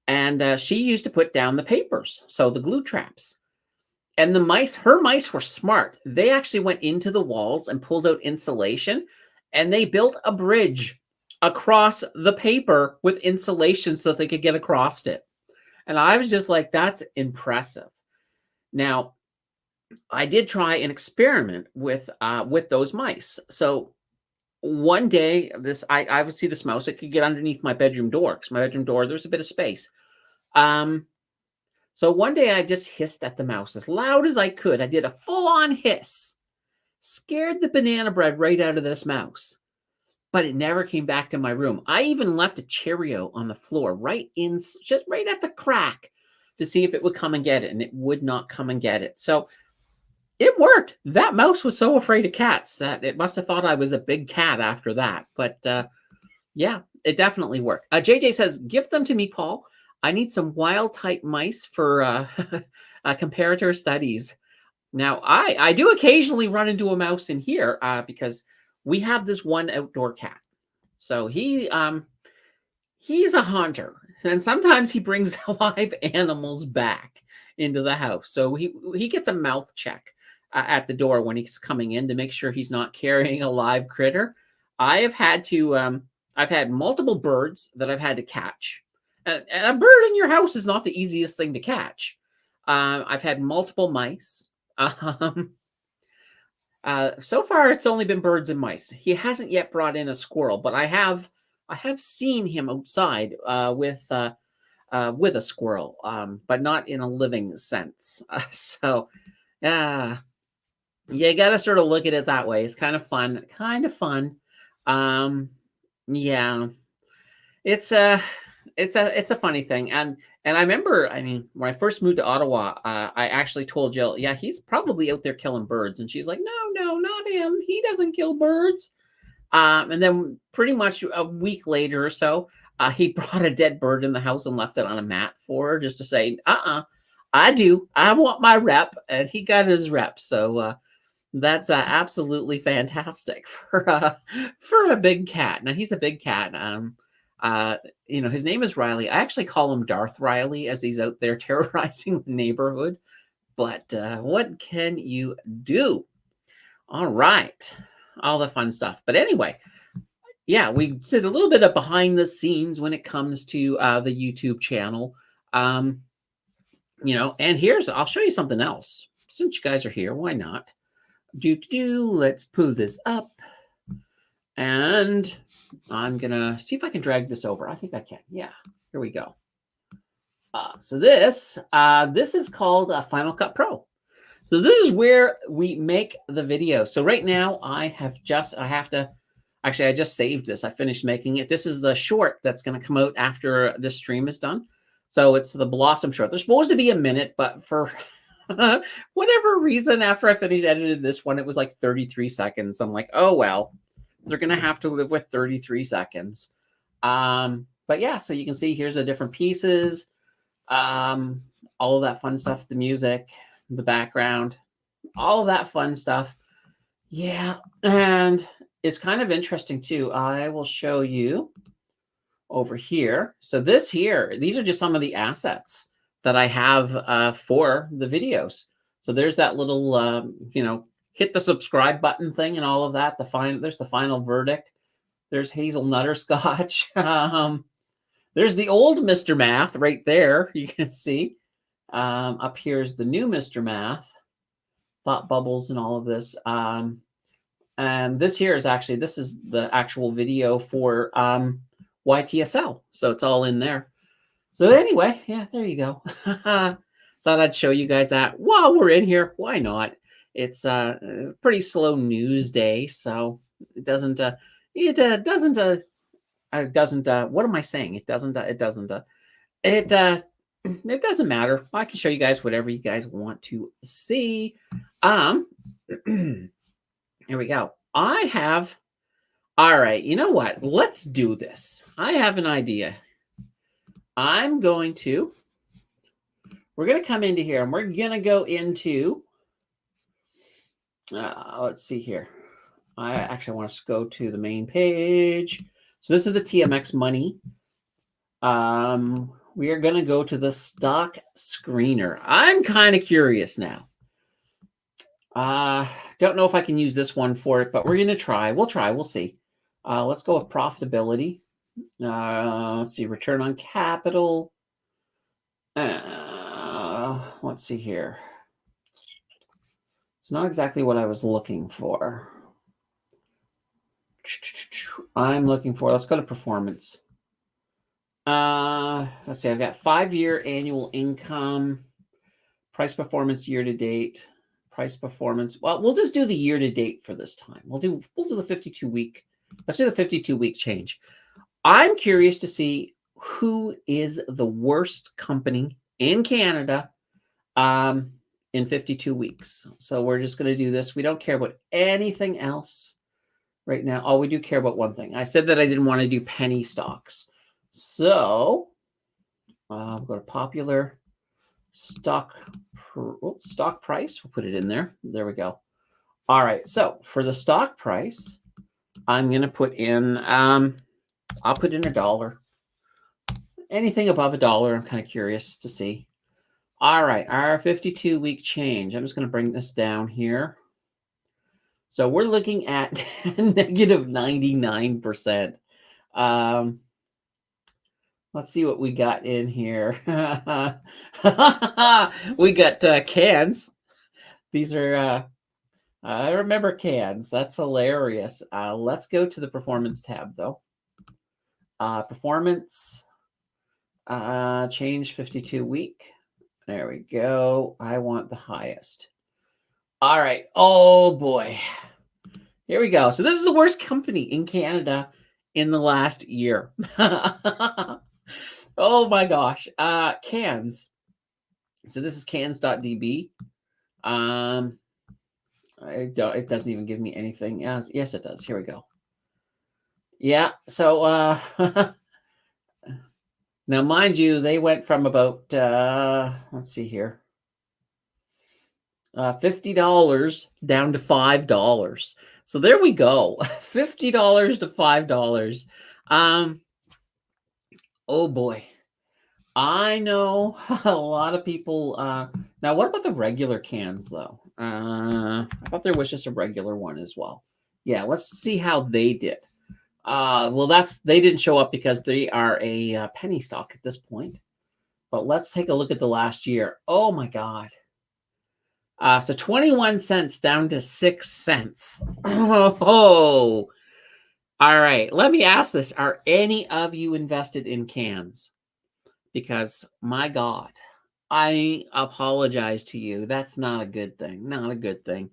[SPEAKER 1] and she used to put down the papers, so the glue traps. And her mice were smart. They actually went into the walls and pulled out insulation, and they built a bridge across the paper with insulation so that they could get across it. And I was just like, that's impressive. Now, I did try an experiment with those mice. So one day, I would see this mouse. It could get underneath my bedroom door, because my bedroom door, there's a bit of space. So one day I just hissed at the mouse as loud as I could. I did a full-on hiss. Scared the banana bread right out of this mouse. But it never came back to my room. I even left a Cheerio on the floor, just right at the crack, to see if it would come and get it, and it would not come and get it. So it worked. That mouse was so afraid of cats that it must have thought I was a big cat after that. But yeah, it definitely worked. JJ says, give them to me, Paul. I need some wild-type mice for comparator studies. Now, I do occasionally run into a mouse in here because we have this one outdoor cat. So he's a hunter, and sometimes he brings live animals back into the house. So he gets a mouth check at the door when he's coming in to make sure he's not carrying a live critter. I've had multiple birds that I've had to catch. And a bird in your house is not the easiest thing to catch. I've had multiple mice. So far, it's only been birds and mice. He hasn't yet brought in a squirrel, but I have seen him outside with a squirrel, but not in a living sense. So, yeah, you got to sort of look at it that way. It's kind of fun. Yeah, it's a funny thing. And I remember, I mean, when I first moved to Ottawa, I actually told Jill, yeah, he's probably out there killing birds. And she's like, no, not him. He doesn't kill birds. And then pretty much a week later or so, he brought a dead bird in the house and left it on a mat for her just to say, I do. I want my rep. And he got his rep. So That's absolutely fantastic for a big cat. Now he's a big cat. Uh, his name is Riley. I actually call him Darth Riley as he's out there terrorizing the neighborhood. But what can you do? All right, all the fun stuff. But anyway, yeah, we did a little bit of behind the scenes when it comes to the YouTube channel. And I'll show you something else. Since you guys are here, why not? Let's pull this up. And I'm going to see if I can drag this over. I think I can. Yeah, here we go. So this is called Final Cut Pro. So this is where we make the video. So right now I just saved this. I finished making it. This is the short that's going to come out after this stream is done. So it's the Blossom short. There's supposed to be a minute, but for whatever reason, after I finished editing this one, it was like 33 seconds. I'm like, oh, well, they're going to have to live with 33 seconds. But yeah, so you can see here's the different pieces, all of that fun stuff, the music, the background, all of that fun stuff. Yeah, and it's kind of interesting too. I will show you over here. So these are just some of the assets that I have for the videos. So there's that little, hit the subscribe button thing and all of that. There's the final verdict. There's Hazelnutter Scotch. There's the old Mr. Math right there. You can see. Up here's the new Mr. Math. Thought bubbles and all of this. And this here is this is the actual video for YTSL. So it's all in there. So anyway, yeah, there you go. Thought I'd show you guys that while we're in here. Why not? It's a pretty slow news day, so it doesn't. What am I saying? It doesn't matter. I can show you guys whatever you guys want to see. Here we go. All right, you know what? Let's do this. I have an idea. We're going to come into here and we're going to go into, let's see here. I actually want to go to the main page. So this is the TMX money. We are going to go to the stock screener. I'm kind of curious now. Don't know if I can use this one for it, but we're going to try. We'll see. Let's go with profitability. Let's see, return on capital. Let's see here. It's not exactly what I was looking for. Let's go to performance. Let's see, I've got 5-year annual income, price performance year to date, price performance. Well, we'll just do the year to date for this time. We'll do the 52-week. Let's do the 52-week change. I'm curious to see who is the worst company in Canada in 52 weeks. So we're just going to do this. We don't care about anything else right now. Oh, we do care about one thing. I said that I didn't want to do penny stocks. So we'll go to popular stock price. We'll put it in there. There we go. All right. So for the stock price, I'm going to put in, I'll put in $1. Anything above $1, I'm kind of curious to see. All right. Our 52-week change. I'm just going to bring this down here. So we're looking at negative 99%. Let's see what we got in here. We got cans. These are, I remember cans. That's hilarious. Let's go to the performance tab, though. Performance, change 52-week. There we go. I want the highest. All right. Oh, boy. Here we go. So this is the worst company in Canada in the last year. Oh my gosh. Cans. So this is cans.db. It doesn't even give me anything. Yes, it does. Here we go. Yeah. So now, mind you, they went from about let's see here. $50 down to $5. So there we go. $50 to $5. Oh boy. I know a lot of people. Now, what about the regular cans, though? I thought there was just a regular one as well. Yeah, let's see how they did. Well, they didn't show up because they are a penny stock at this point. But let's take a look at the last year. Oh my God. So 21 cents down to 6 cents. Oh, all right. Let me ask this. Are any of you invested in cans? Because my God, I apologize to you. That's not a good thing. Not a good thing.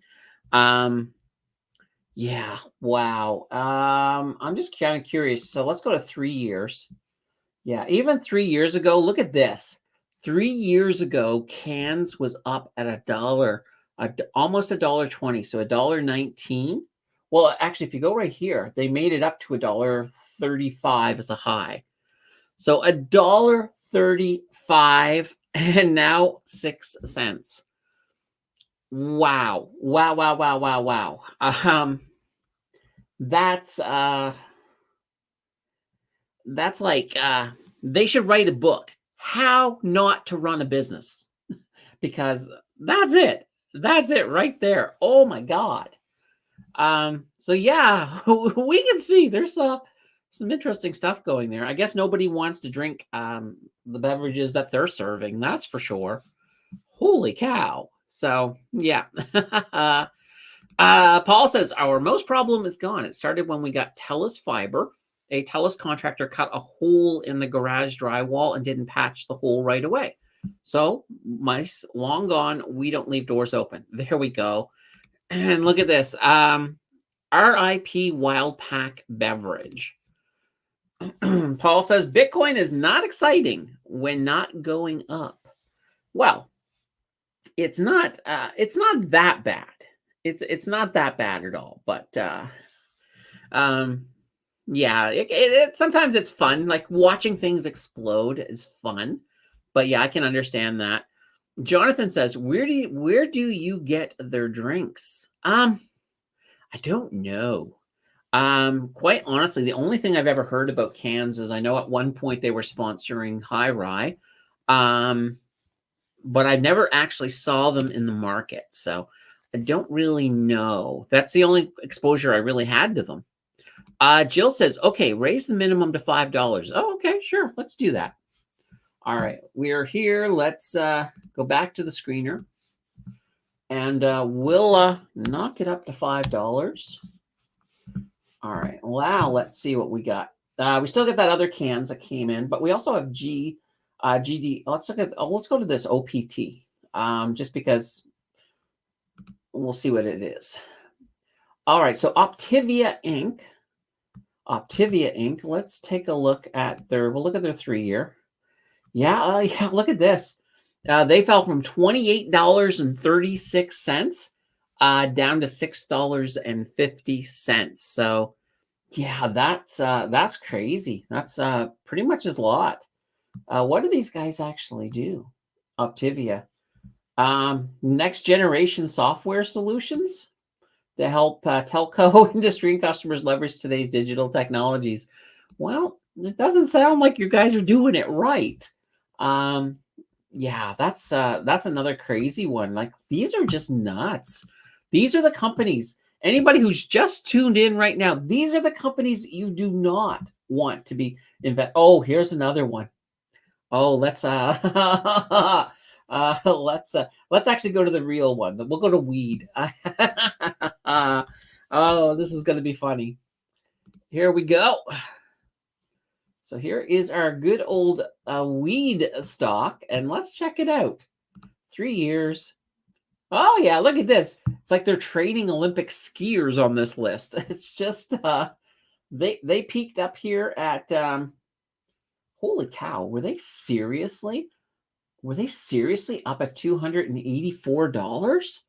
[SPEAKER 1] Yeah, wow. I'm just kind of curious. So let's go to 3 years. Yeah, even 3 years ago, look at this. 3 years ago, cans was up at $1, almost $1.20, so $1.19. Well, actually, if you go right here, they made it up to $1.35 as a high. So $1.35 and now 6 cents. Wow. Wow, wow, wow, wow, wow. That's like they should write a book, How Not to Run a Business, because that's it. That's it right there. Oh my God. So yeah, we can see there's some interesting stuff going there. I guess nobody wants to drink the beverages that they're serving. That's for sure. Holy cow. So yeah. Paul says our most problem is gone. It started when we got TELUS fiber. A TELUS contractor cut a hole in the garage drywall and didn't patch the hole right away. So mice long gone. We don't leave doors open. There we go. And look at this. RIP Wild Pack beverage. Paul says Bitcoin is not exciting when not going up. Well, it's not that bad. It's not that bad at all. But yeah, it sometimes it's fun. Like watching things explode is fun. But yeah, I can understand that. Jonathan says, where do you get their drinks? I don't know. Quite honestly, the only thing I've ever heard about cans is I know at one point they were sponsoring High Rye, but I never actually saw them in the market, so I don't really know. That's the only exposure I really had to them. Jill says, okay, raise the minimum to $5. Oh, okay, sure, let's do that. All right, we are here. Let's go back to the screener, and we'll knock it up to $5. All right. Wow. Let's see what we got. We still get that other cans that came in, but we also have GD. Let's go to this OPT. Just because we'll see what it is. All right. So Optivia Inc. Let's take a look at we'll look at their 3 year. Yeah. Yeah. Look at this. They fell from $28.36 down to $6.50. So yeah, that's crazy. That's pretty much a lot. What do these guys actually do? Optivia. Next generation software solutions to help telco industry and customers leverage today's digital technologies. Well, it doesn't sound like you guys are doing it right. Yeah, that's another crazy one. Like these are just nuts. These are the companies. Anybody who's just tuned in right now, these are the companies you do not want to be invest. Oh, here's another one. Oh, let's let's actually go to the real one. We'll go to weed. Oh, this is going to be funny. Here we go. So here is our good old weed stock, and let's check it out. 3 years. Oh yeah, look at this. It's like they're training Olympic skiers on this list. It's just they peaked up here at holy cow, were they seriously up at $284?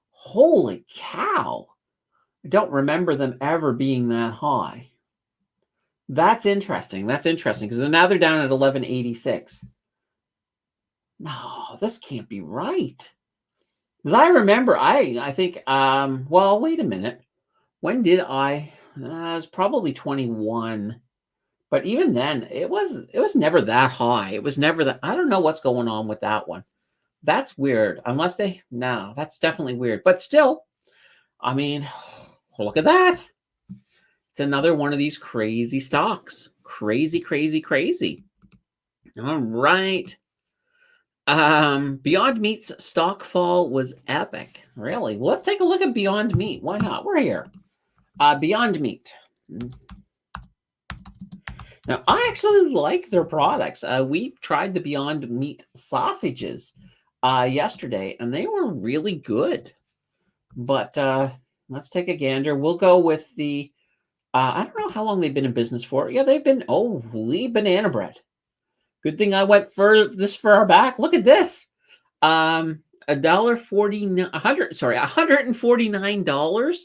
[SPEAKER 1] Holy cow. I don't remember them ever being that high. That's interesting. That's interesting because now they're down at 1186. No, this can't be right. As I remember, I think, well, wait a minute. When did I? It was probably 21. But even then, it was never that high. It was never that. I don't know what's going on with that one. That's weird. Unless they, no, that's definitely weird. But still, I mean, look at that. It's another one of these crazy stocks. Crazy, crazy, crazy. All right. Beyond Meat's stock fall was epic. Really? Well, let's take a look at Beyond Meat. Why not? We're here. Beyond Meat. Now, I actually like their products. We tried the Beyond Meat sausages yesterday, and they were really good. But let's take a gander. We'll go with the, I don't know how long they've been in business for. Yeah, they've been, oh, holy banana bread. Good thing I went for this far back. Look at this. $1.49, 100, sorry, $149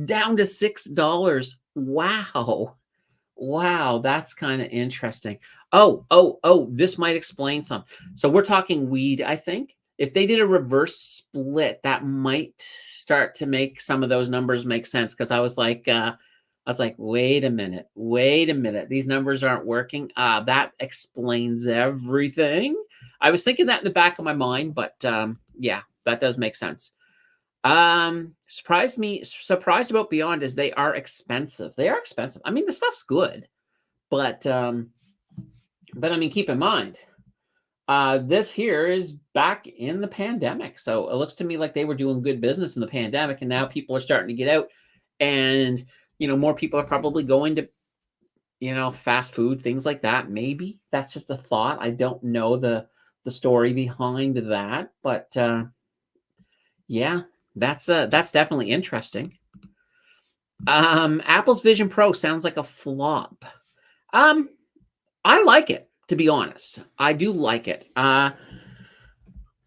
[SPEAKER 1] down to $6. Wow. Wow, that's kind of interesting. Oh, this might explain some. So we're talking weed, I think. If they did a reverse split, that might start to make some of those numbers make sense. Because I was like, wait a minute. These numbers aren't working. That explains everything. I was thinking that in the back of my mind, but yeah, that does make sense. Surprised about Beyond is they are expensive. They are expensive. I mean, the stuff's good, but I mean, keep in mind, this here is back in the pandemic. So it looks to me like they were doing good business in the pandemic, and now people are starting to get out, and more people are probably going to, fast food, things like that. Maybe that's just a thought. I don't know the story behind that, but yeah, that's definitely interesting. Apple's Vision Pro sounds like a flop. Um, I like it, to be honest. I do like it. I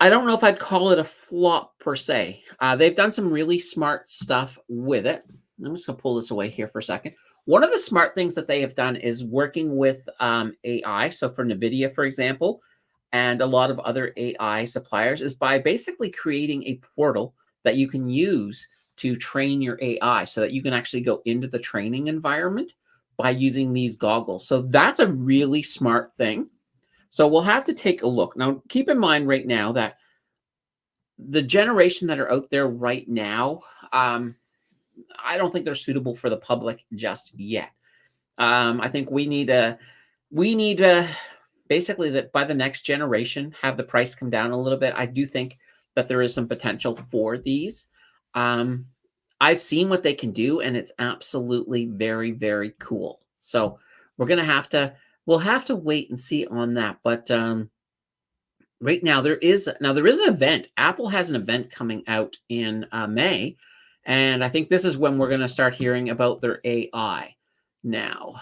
[SPEAKER 1] don't know if I'd call it a flop per se. They've done some really smart stuff with it. I'm just gonna pull this away here for a second. One of the smart things that they have done is working with AI. So for NVIDIA, for example, and a lot of other AI suppliers, is by basically creating a portal that you can use to train your AI so that you can actually go into the training environment by using these goggles. So that's a really smart thing. So we'll have to take a look. Now, keep in mind right now that the generation that are out there right now, I don't think they're suitable for the public just yet. I think we need to basically that by the next generation have the price come down a little bit. I do think that there is some potential for these. Um, I've seen what they can do, and it's absolutely very, very cool. So we'll have to wait and see on that. But right now there is an event. Apple has an event coming out in May, and I think this is when we're going to start hearing about their AI. Now,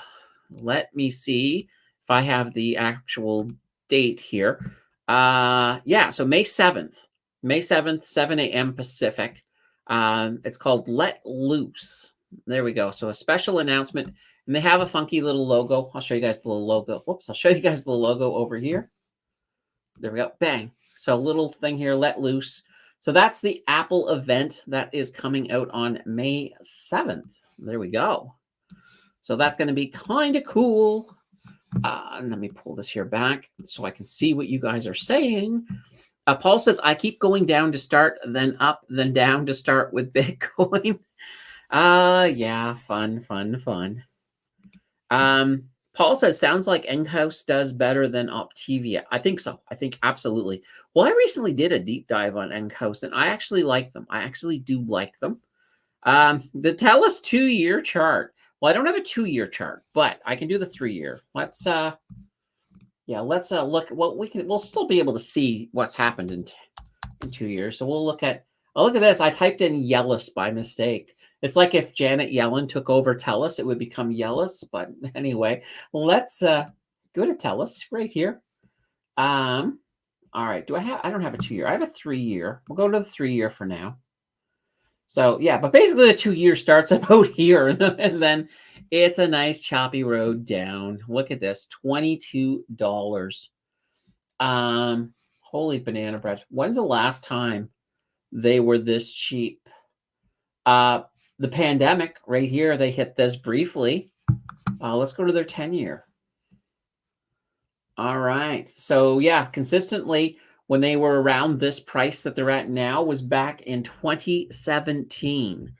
[SPEAKER 1] let me see if I have the actual date here. Yeah, so May 7th, 7 a.m. Pacific. It's called Let Loose. There we go. So a special announcement, and they have a funky little logo. I'll show you guys the little logo. Whoops, I'll show you guys the logo over here. There we go. Bang. So a little thing here, Let Loose. So that's the Apple event that is coming out on May 7th. There we go. So that's going to be kind of cool. And let me pull this here back so I can see what you guys are saying. Paul says, I keep going down to start, then up, then down to start with Bitcoin. Yeah, fun. Paul says, sounds like Enghouse does better than Optavia. I think so. I think absolutely. Well, I recently did a deep dive on Enghouse, and I actually like them. I actually do like them. The TELUS 2-year chart. Well, I don't have a 2-year chart, but I can do the 3-year. Let's look. Well, we'll still be able to see what's happened in 2 years. So we'll look at. Oh, look at this. I typed in Yellis by mistake. It's like if Janet Yellen took over TELUS, it would become Yellis. But anyway, let's go to TELUS right here. All right. I don't have a 2-year. I have a 3-year. We'll go to the 3-year for now. So yeah, but basically the 2-year starts about here, and then it's a nice choppy road down. Look at this, $22. Holy banana bread. When's the last time they were this cheap. The pandemic right here, they hit this briefly. Let's go to their 10-year. All right. So yeah, consistently when they were around this price that they're at now was back in 2017.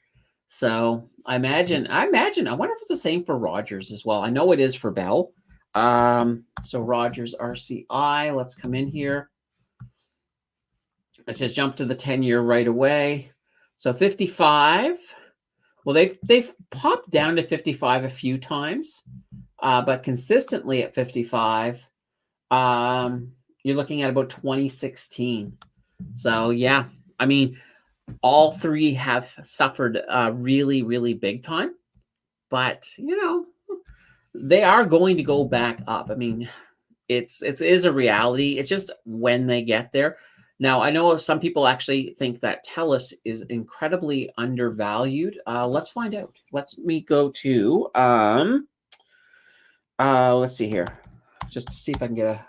[SPEAKER 1] So I imagine, I wonder if it's the same for Rogers as well. I know it is for Bell. So Rogers RCI, let's come in here. Let's just jump to the 10-year right away. So 55. Well, they've popped down to 55 a few times, but consistently at 55. You're looking at about 2016. So yeah, I mean, all three have suffered really, really big time, but they are going to go back up. I mean, it is a reality. It's just when they get there. Now, I know some people actually think that TELUS is incredibly undervalued. Let's find out. Let me go to let's see here, just to see if I can get a.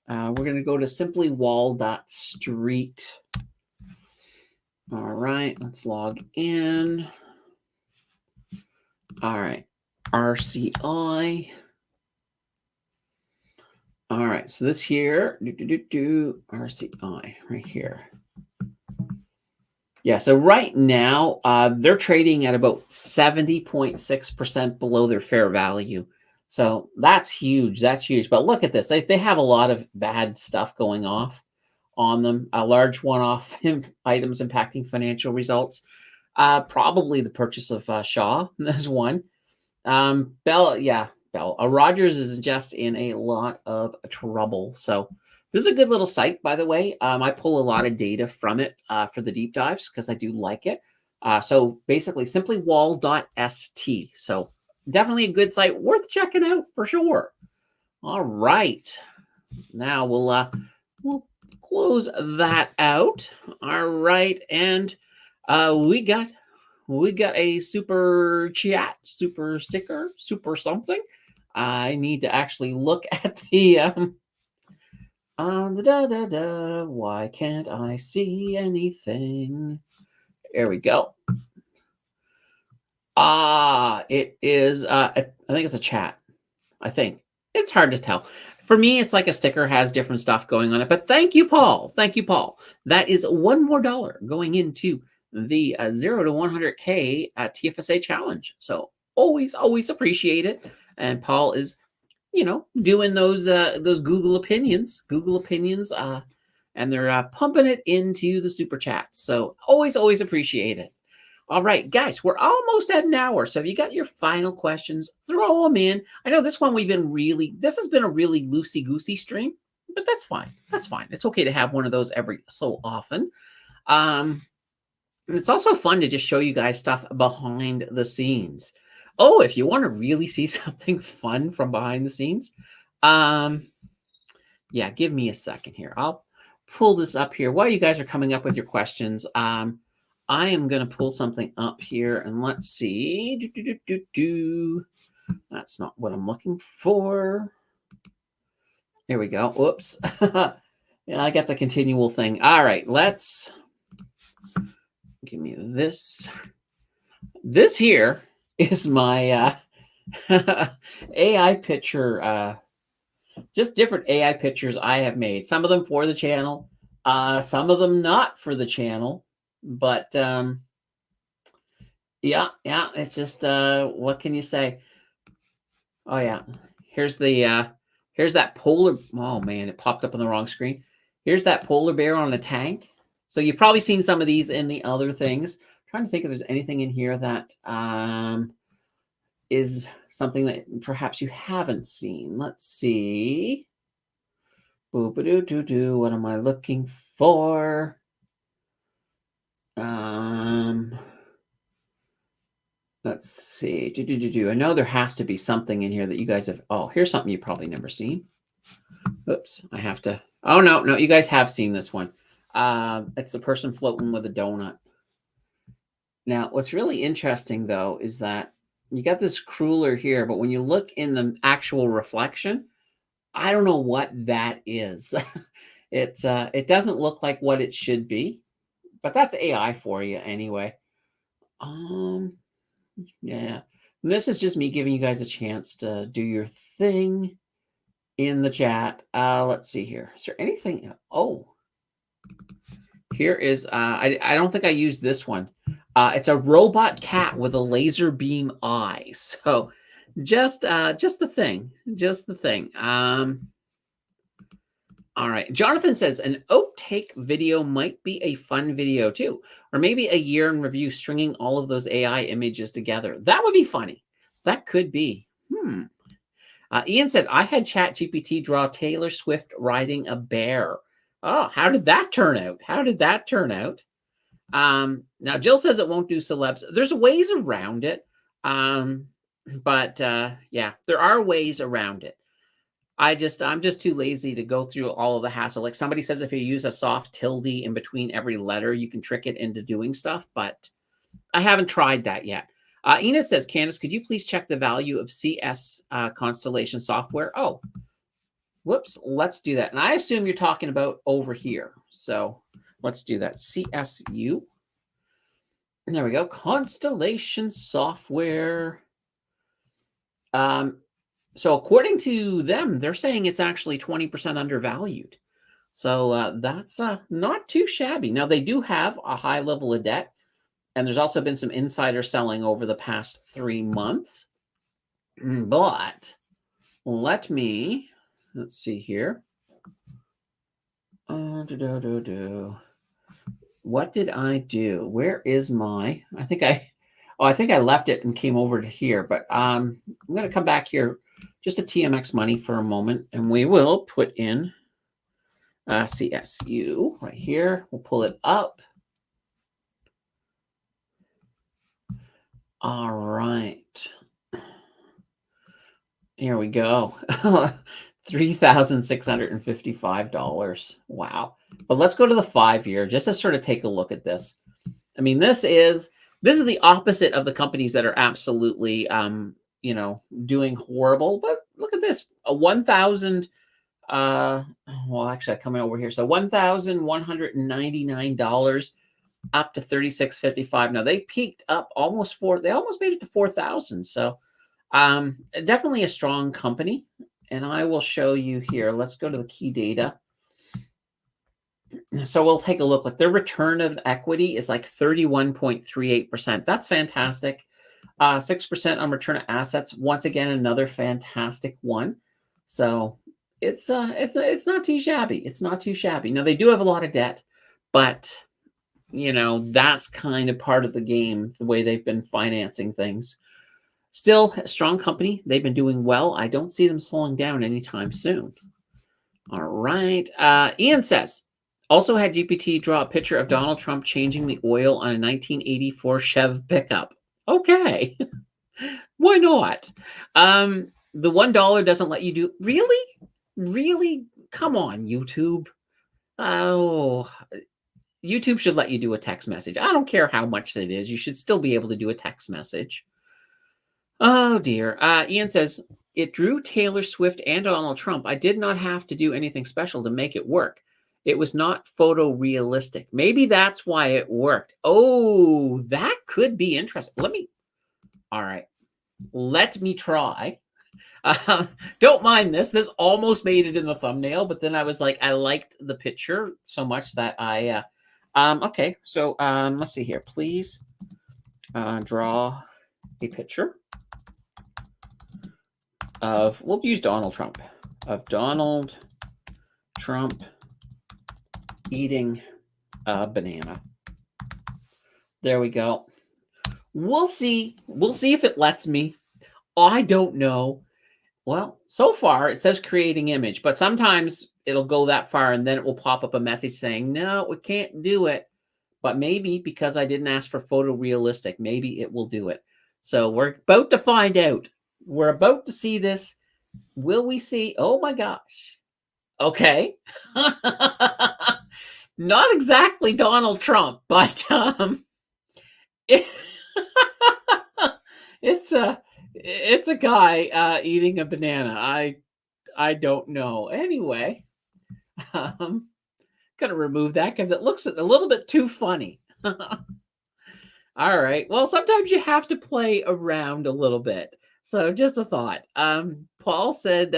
[SPEAKER 1] We're going to go to simplywall.street. All right, let's log in. All right, RCI. All right, so this here, RCI right here. Yeah, so right now they're trading at about 70.6% below their fair value. So that's huge. That's huge. But look at this. They have a lot of bad stuff going off on them. A large one-off items impacting financial results. Probably the purchase of Shaw as one. Bell, yeah, Bell. Rogers is just in a lot of trouble. So this is a good little site, by the way. I pull a lot of data from it for the deep dives because I do like it. So basically, simplywall.st. So definitely a good site, worth checking out for sure. All right, now we'll close that out. All right, and we got a super chat, super sticker, super something. I need to actually look at the why can't I see anything? There we go. It is I think it's a chat. I think it's hard to tell. For me, it's like a sticker has different stuff going on it. But thank you, Paul. Thank you, Paul. That is $1 more going into the 0 to 100K TFSA challenge. So always appreciate it. And Paul is, doing those Google opinions, and they're pumping it into the super chats. So always appreciate it. All right, guys, we're almost at an hour. So if you got your final questions, throw them in. I know this one this has been a really loosey-goosey stream, but that's fine. That's fine. It's okay to have one of those every so often. And it's also fun to just show you guys stuff behind the scenes. Oh, if you want to really see something fun from behind the scenes, yeah, give me a second here. I'll pull this up here while you guys are coming up with your questions. I am going to pull something up here and let's see. That's not what I'm looking for. There we go. Whoops. Yeah, I got the continual thing. All right, let's give me this. This here is my AI picture, just different AI pictures I have made. Some of them for the channel, some of them not for the channel. But yeah, it's just what can you say? Oh yeah, here's that polar. Oh man, it popped up on the wrong screen. Here's that polar bear on a tank. So you've probably seen some of these in the other things. I'm trying to think if there's anything in here that is something that perhaps you haven't seen. Let's see. Boop-a-doo-doo-doo. What am I looking for? Let's see. I know there has to be something in here that you guys have. Oh, here's something you've probably never seen. Oops, I have to. Oh, no, you guys have seen this one. It's the person floating with a donut. Now, what's really interesting, though, is that you got this cruller here, but when you look in the actual reflection, I don't know what that is. It doesn't look like what it should be, but that's AI for you anyway. Um, yeah. This is just me giving you guys a chance to do your thing in the chat. Let's see here. Is there anything? Oh, here is. I don't think I used this one. It's a robot cat with a laser beam eye. So, just the thing. Just the thing. All right. Jonathan says an outtake video might be a fun video too, or maybe a year in review, stringing all of those AI images together. That would be funny. That could be. Ian said, I had ChatGPT draw Taylor Swift riding a bear. Oh, how did that turn out? How did that turn out? Now, Jill says it won't do celebs. There's ways around it. But yeah, there are ways around it. I'm just too lazy to go through all of the hassle. Like somebody says, if you use a soft tilde in between every letter, you can trick it into doing stuff, but I haven't tried that yet. Enid says, Candace, could you please check the value of CS Constellation software? Oh, whoops. Let's do that. And I assume you're talking about over here. So let's do that. CSU. And there we go. Constellation software. So according to them, they're saying it's actually 20% undervalued. So that's not too shabby. Now, they do have a high level of debt, and there's also been some insider selling over the past 3 months. But let's see here. What did I do? Where is my, I think I left it and came over to here, but I'm going to come back here just to TMX money for a moment, and we will put in CSU right here. We'll pull it up. All right. Here we go. $3,655. Wow. But let's go to the 5-year just to sort of take a look at this. I mean, this is the opposite of the companies that are absolutely doing horrible. But look at this. A 1,000 well, actually coming over here. So $1,199 up to $3,655. Now they peaked up they almost made it to 4,000. So definitely a strong company. And I will show you here. Let's go to the key data. So we'll take a look. Like their return of equity is like 31.38%. That's fantastic. 6% on return of assets. Once again, another fantastic one. So it's not too shabby. It's not too shabby. Now they do have a lot of debt, but that's kind of part of the game, the way they've been financing things. Still a strong company. They've been doing well. I don't see them slowing down anytime soon. All right. Ian says, also had GPT draw a picture of Donald Trump changing the oil on a 1984 Chev pickup. Okay. Why not? The $1 doesn't let you do. Really? Come on, YouTube. Oh, YouTube should let you do a text message. I don't care how much it is. You should still be able to do a text message. Oh, dear. Ian says, it drew Taylor Swift and Donald Trump. I did not have to do anything special to make it work. It was not photorealistic. Maybe that's why it worked. Oh, that could be interesting. All right. Let me try. Don't mind this. This almost made it in the thumbnail, but then I was like, I liked the picture so much that I, okay. So let's see here. Please draw a picture we'll use Donald Trump, of Donald Trump eating a banana. There we go. We'll see if it lets me. I don't know. Well, so far it says creating image, but sometimes it'll go that far and then it will pop up a message saying, no, we can't do it. But maybe because I didn't ask for photorealistic, maybe it will do it. So we're about to find out. We're about to see this. Will we see? Oh my gosh. Okay. Not exactly Donald Trump, but it's a guy eating a banana. I don't know. Anyway, Gonna remove that because it looks a little bit too funny. All right. Well, sometimes you have to play around a little bit. So just a thought. Paul said,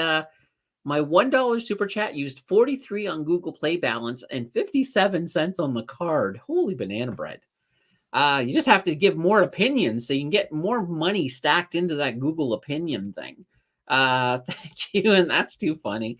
[SPEAKER 1] my $1 super chat used 43 on Google Play balance and 57 cents on the card. Holy banana bread. You just have to give more opinions so you can get more money stacked into that Google opinion thing. Thank you. And that's too funny.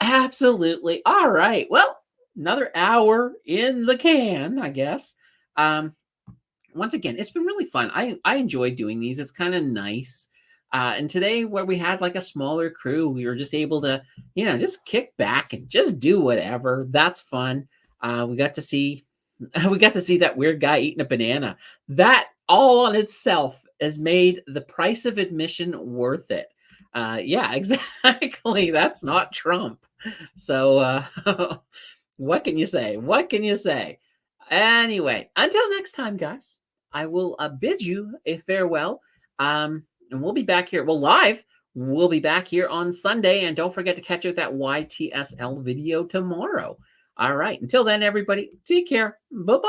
[SPEAKER 1] Absolutely. All right. Well, another hour in the can, I guess. Once again, it's been really fun. I enjoy doing these. It's kind of nice. And today, where we had like a smaller crew, we were just able to, just kick back and just do whatever. That's fun. We got to see that weird guy eating a banana. That all on itself has made the price of admission worth it. Yeah, exactly. That's not Trump. So, what can you say? What can you say? Anyway, until next time, guys, I will bid you a farewell. And we'll be back here. Well, live. We'll be back here on Sunday. And don't forget to catch out that YTSL video tomorrow. All right. Until then, everybody, take care. Bye-bye.